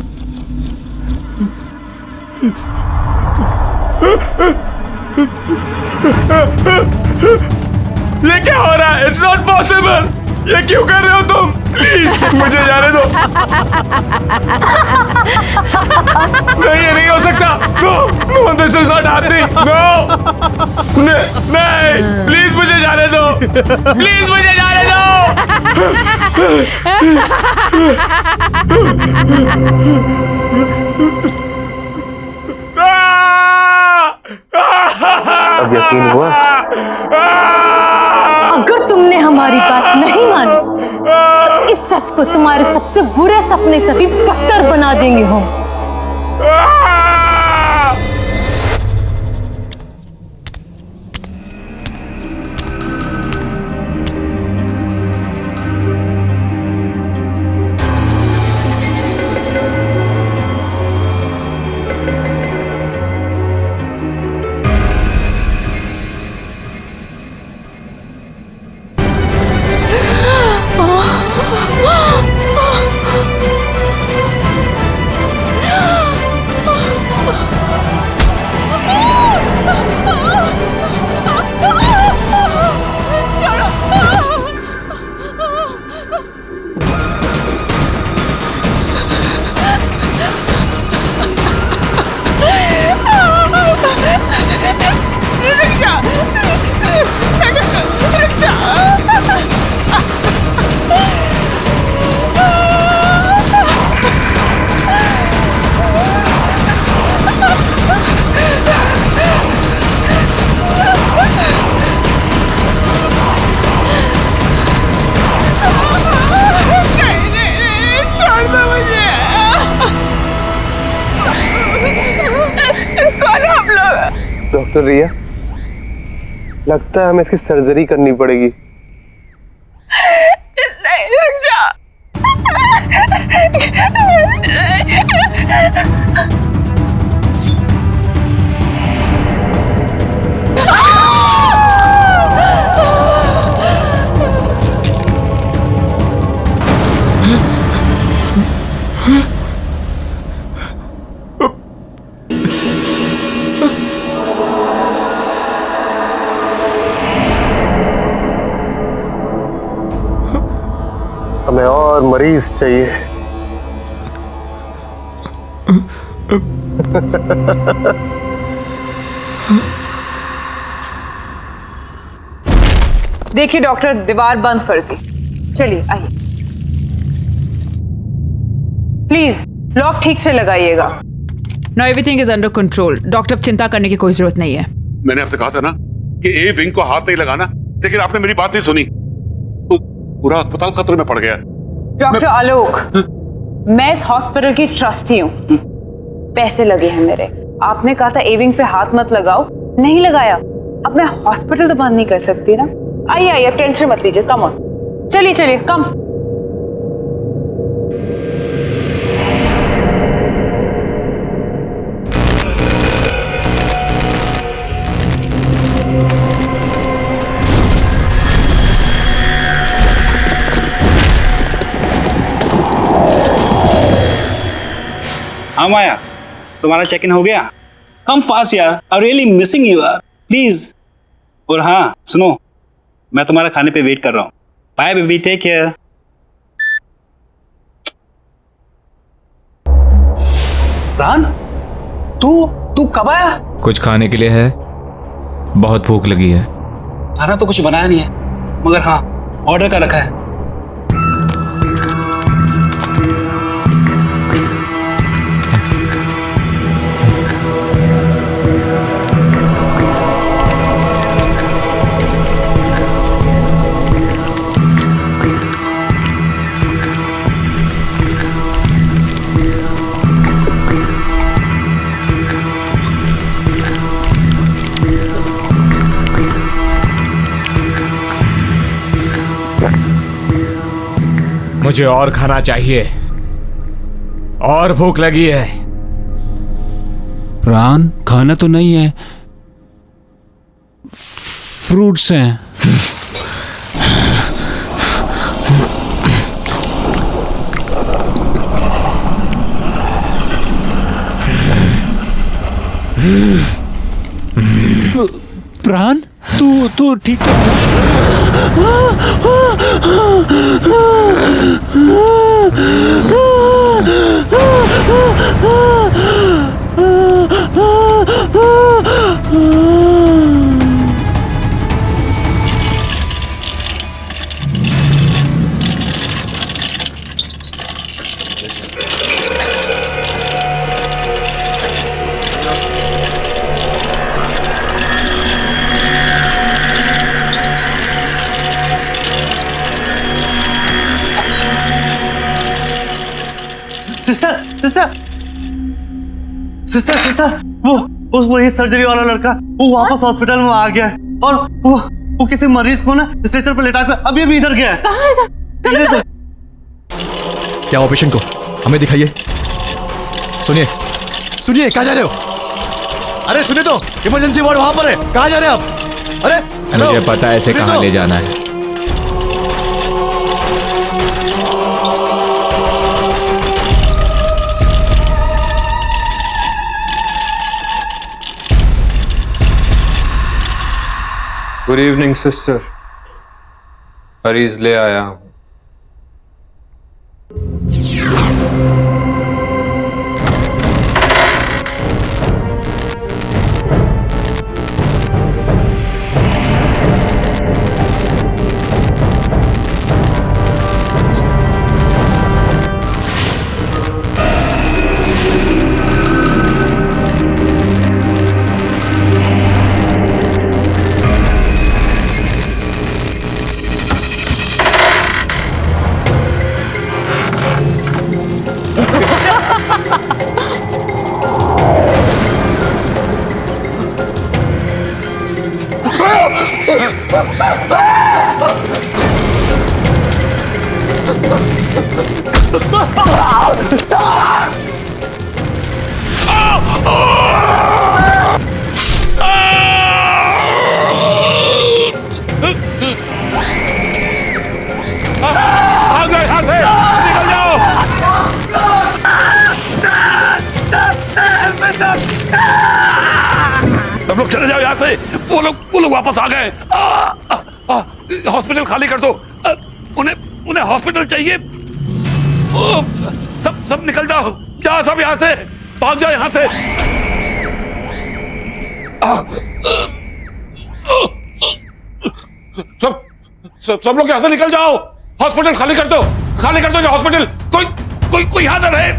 ये क्या हो रहा है? It's not possible। ये क्यों कर रहे हो तुम? प्लीज मुझे जाने दो। नहीं, ये नहीं हो सकता। No, this is not happening। No, नहीं, प्लीज मुझे जाने दो। प्लीज मुझे जाने दो। अब यकीन हुआ? अगर तुमने हमारी बात नहीं मानी तो इस सच को तुम्हारे सबसे बुरे सपने से भी बदतर बना देंगे हम। डॉक्टर रिया, लगता है हमें इसकी सर्जरी करनी पड़ेगी। नहीं, रुक जा। हमें और मरीज चाहिए। देखिए डॉक्टर, दीवार बंद कर दी। चलिए आइए, प्लीज लॉक ठीक से लगाइएगा। Now everything is under control. Doctor, अब चिंता करने की कोई जरूरत नहीं है। मैंने आपसे कहा था ना कि ए विंग को हाथ नहीं लगाना, लेकिन आपने मेरी बात नहीं सुनी तो पूरा अस्पताल खतरे में पड़ गया। डॉक्टर आलोक, मैं इस हॉस्पिटल की ट्रस्टी हूँ। पैसे लगे हैं मेरे। आपने कहा था ए विंग पे हाथ मत लगाओ, नहीं लगाया। अब मैं हॉस्पिटल तो बंद नहीं कर सकती ना। आइए आइए, टेंशन मत लीजिए। कम ऑन, चलिए चलिए, कम। हाँ माया, तुम्हारा चेक इन हो गया? कम फास्ट यार, आई रियली मिसिंग यू यार, प्लीज। और हाँ सुनो, मैं तुम्हारा खाने पे वेट कर रहा हूँ। Bye baby, take care. रान, तू कब आया? कुछ खाने के लिए है? बहुत भूख लगी है। खाना तो कुछ बनाया नहीं है, मगर हाँ ऑर्डर का रखा है। मुझे और खाना चाहिए, और भूख लगी है। प्राण खाना तो नहीं है, फ्रूट्स हैं। प्राण तू ठीक सिस्टर सिस्टर सिस्टर सिस्टर वो ये सर्जरी वाला लड़का वो वापस हॉस्पिटल में आ गया है और वो किसी मरीज को ना स्ट्रेचर पर लेटा कर अभी अभी इधर गया है। कहाँ है? क्या हुआ पेशेंट को? हमें दिखाइए। सुनिए सुनिए, कहाँ जा रहे हो? अरे सुनिए तो, इमरजेंसी वार्ड वहां पर है, कहाँ जा रहे हैं आप? अरे मुझे पता है इसे कहाँ ले जाना है। गुड इवनिंग सिस्टर, मरीज ले आया हूं। सब लोग चले जाओ यहाँ से। वो लोग वापस आ गए। हॉस्पिटल खाली कर दो। उन्हें हॉस्पिटल चाहिए। सब निकल जाओ, जाओ सब यहाँ से, भाग जाओ यहाँ से। सब लोग यहाँ से निकल जाओ। हॉस्पिटल खाली कर दो ये हॉस्पिटल। कोई यहाँ ना रहे।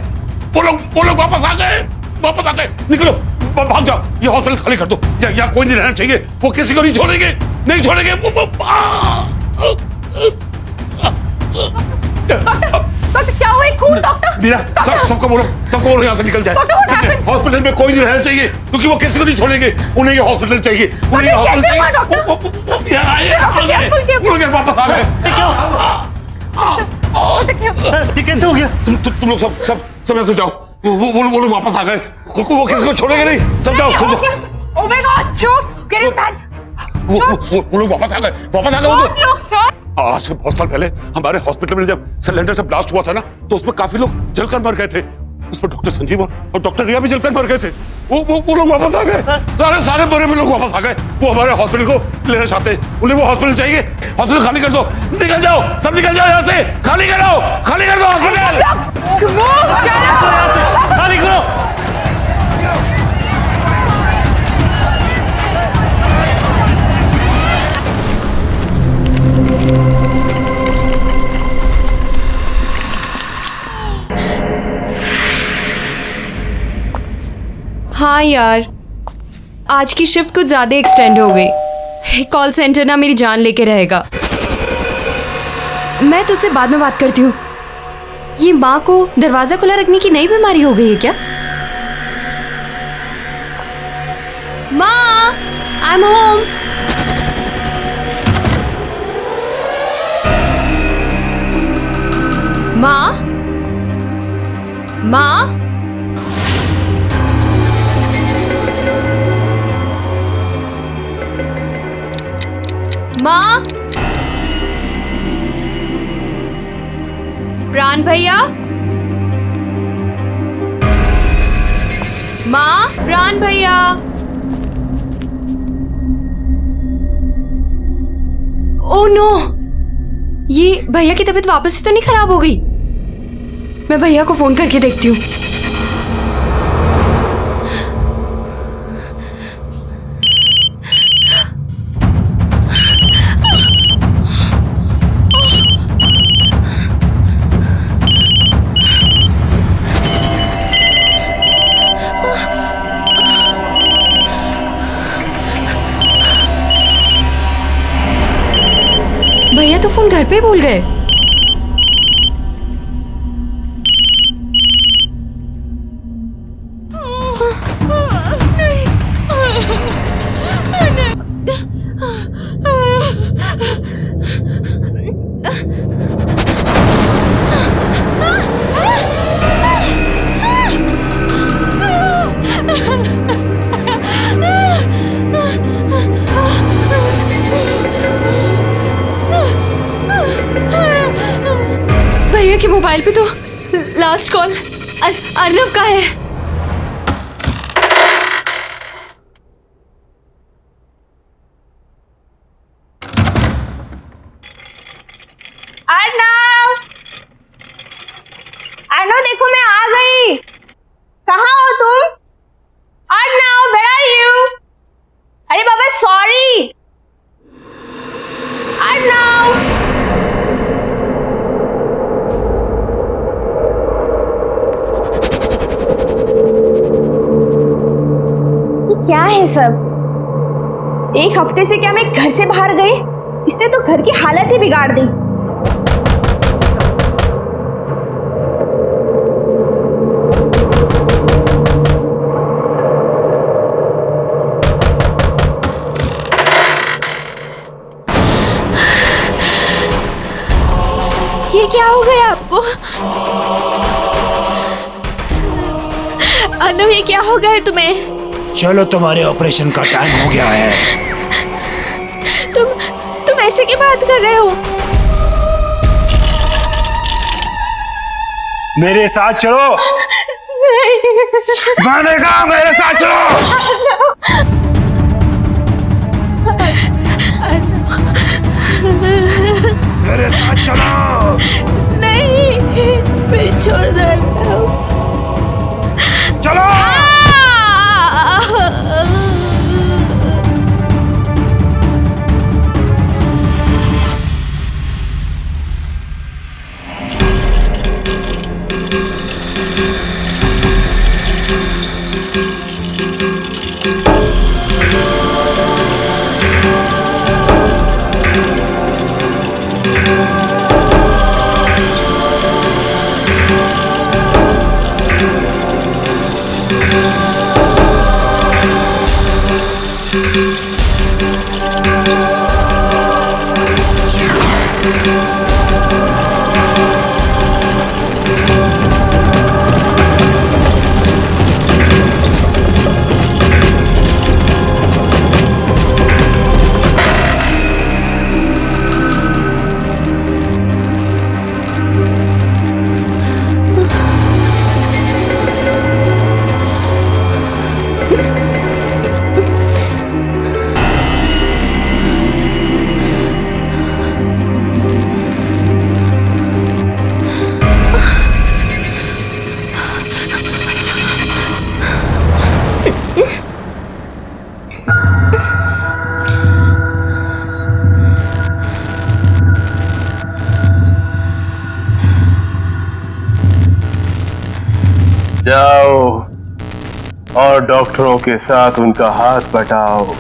वो लोग वापस आ गए। निकलो, भाग जाओ। ये हॉस्पिटल खाली कर दो। यहाँ कोई नहीं रहना चाहिए। वो किसी को नहीं छोड़ेंगे। डॉक्टर क्या हुआ? कौन डॉक्टर? मीरा, सबको बोलो यहाँ से निकल जाए। हॉस्पिटल में कोई नहीं रहना चाहिए क्योंकि वो किसी को नहीं छोड़ेंगे। उन्हें ये हॉस्पिटल चाहिए। वो लोग वापस आ गए। सर कैसे हो गया? तुम लोग सब ऐसे जाओ। वो लोग वापस आ गए। वो किसी को छोड़ेंगे नहीं। सब जाओ। Oh my God, shoot! Get him back! वो लोग वापस आ गए। आज से बहुत साल पहले हमारे हॉस्पिटल में जब सिलेंडर से ब्लास्ट हुआ था ना, तो उसमें काफी लोग जलकर मर गए थे। उसमें डॉक्टर संजीव और डॉक्टर रिया भी जलकर मर गए थे। वो लोग वापस आ गए। सारे मरे हुए लोग वापस आ गए। वो हमारे हॉस्पिटल को लेना चाहते हैं। उन्हें वो हॉस्पिटल चाहिए। हॉस्पिटल खाली कर दो। निकल जाओ, सब निकल जाओ यहाँ से। खाली कर दो हॉस्पिटल। खाली करो। हाँ यार, आज की शिफ्ट कुछ ज्यादा एक्सटेंड हो गई। कॉल सेंटर ना मेरी जान लेके रहेगा। मैं तुझसे बाद में बात करती हूँ। ये माँ को दरवाजा खुला रखने की नई बीमारी हो गई है क्या? माँ, आई एम होम। माँ, माँ, प्राण भैया, माँ, प्राण भैया। ओह नो, ये भैया की तबीयत वापस से तो नहीं खराब हो गई? मैं भैया को फोन करके देखती हूँ। भैया तो फोन घर पे भूल गए। भैया के मोबाइल पे तो लास्ट कॉल अर्नव का है। अर्नव देखो मैं आ गई। कहाँ हो तुम? Arnav, where are you? अरे बाबा सॉरी। अर्नव, क्या है सब? एक हफ्ते से क्या मैं घर से बाहर गई? इसने तो घर की हालत ही बिगाड़ दी। ये क्या हो गया आपको? अर्नव, ये क्या हो गया है तुम्हें? चलो, तुम्हारे ऑपरेशन का टाइम हो गया है। तुम ऐसे की बात कर रहे हो? मेरे साथ चलो। नहीं। मैंने कहा मेरे साथ चलो। मेरे साथ चलो। नहीं, मैं छोड़ दो। चलो। जाओ और डॉक्टरों के साथ उनका हाथ बटाओ।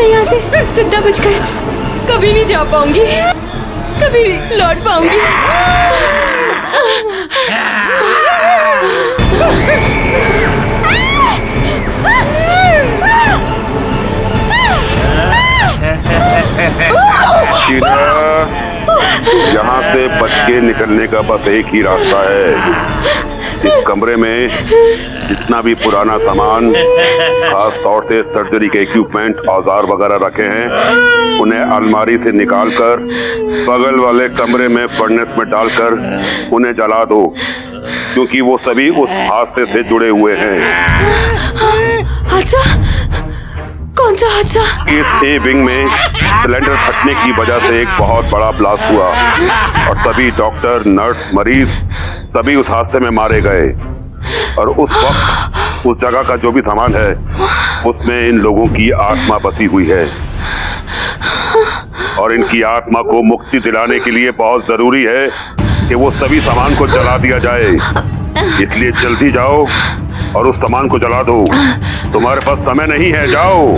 मैं यहाँ से जिंदा बचकर कभी नहीं जा पाऊंगी, कभी नहीं लौट पाऊंगी। शीला, यहाँ से बच के निकलने का बस एक ही रास्ता है। इस कमरे में जितना भी पुराना सामान, खास तौर से सर्जरी के इक्विपमेंट, औजार वगैरह रखे हैं, उन्हें अलमारी से निकालकर बगल वाले कमरे में फर्नेस में डालकर उन्हें जला दो, क्योंकि वो सभी उस हादसे से जुड़े हुए हैं। हादसा? कौन सा हादसा? इस ए विंग में सिलेंडर फटने की वजह से एक बहुत बड़ा ब्लास्ट हुआ और सभी डॉक्टर, नर्स, मरीज सभी उस हादसे में मारे गए। और उस वक्त उस जगह का जो भी सामान है उसमें इन लोगों की आत्मा बसी हुई है, और इनकी आत्मा को मुक्ति दिलाने के लिए बहुत जरूरी है कि वो सभी सामान को जला दिया जाए। इसलिए जल्दी जाओ और उस सामान को जला दो। तुम्हारे पास समय नहीं है, जाओ।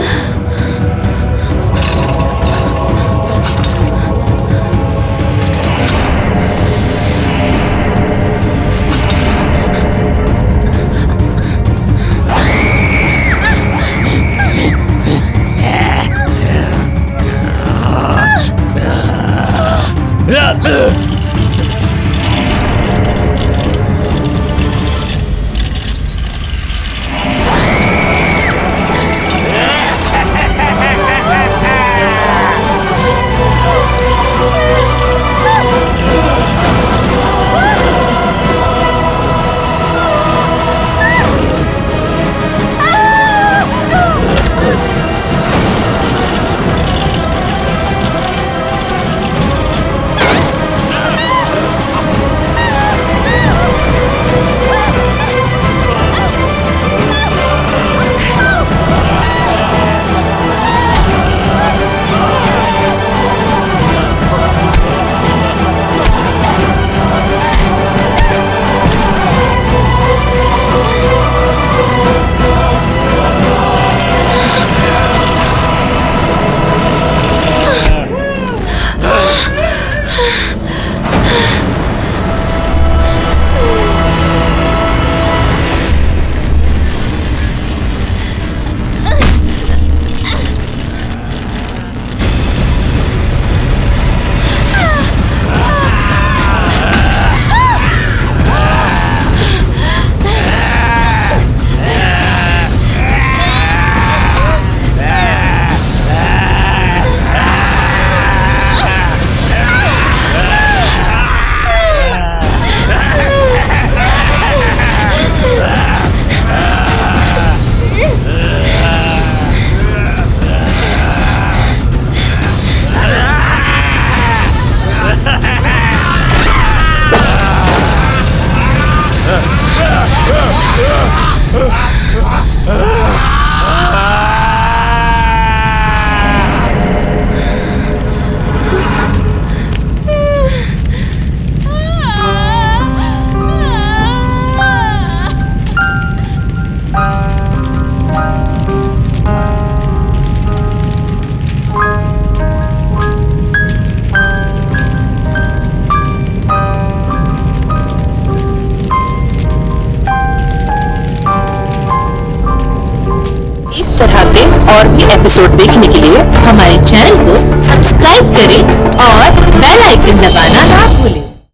और भी एपिसोड देखने के लिए हमारे चैनल को सब्सक्राइब करें और बेल आइकन दबाना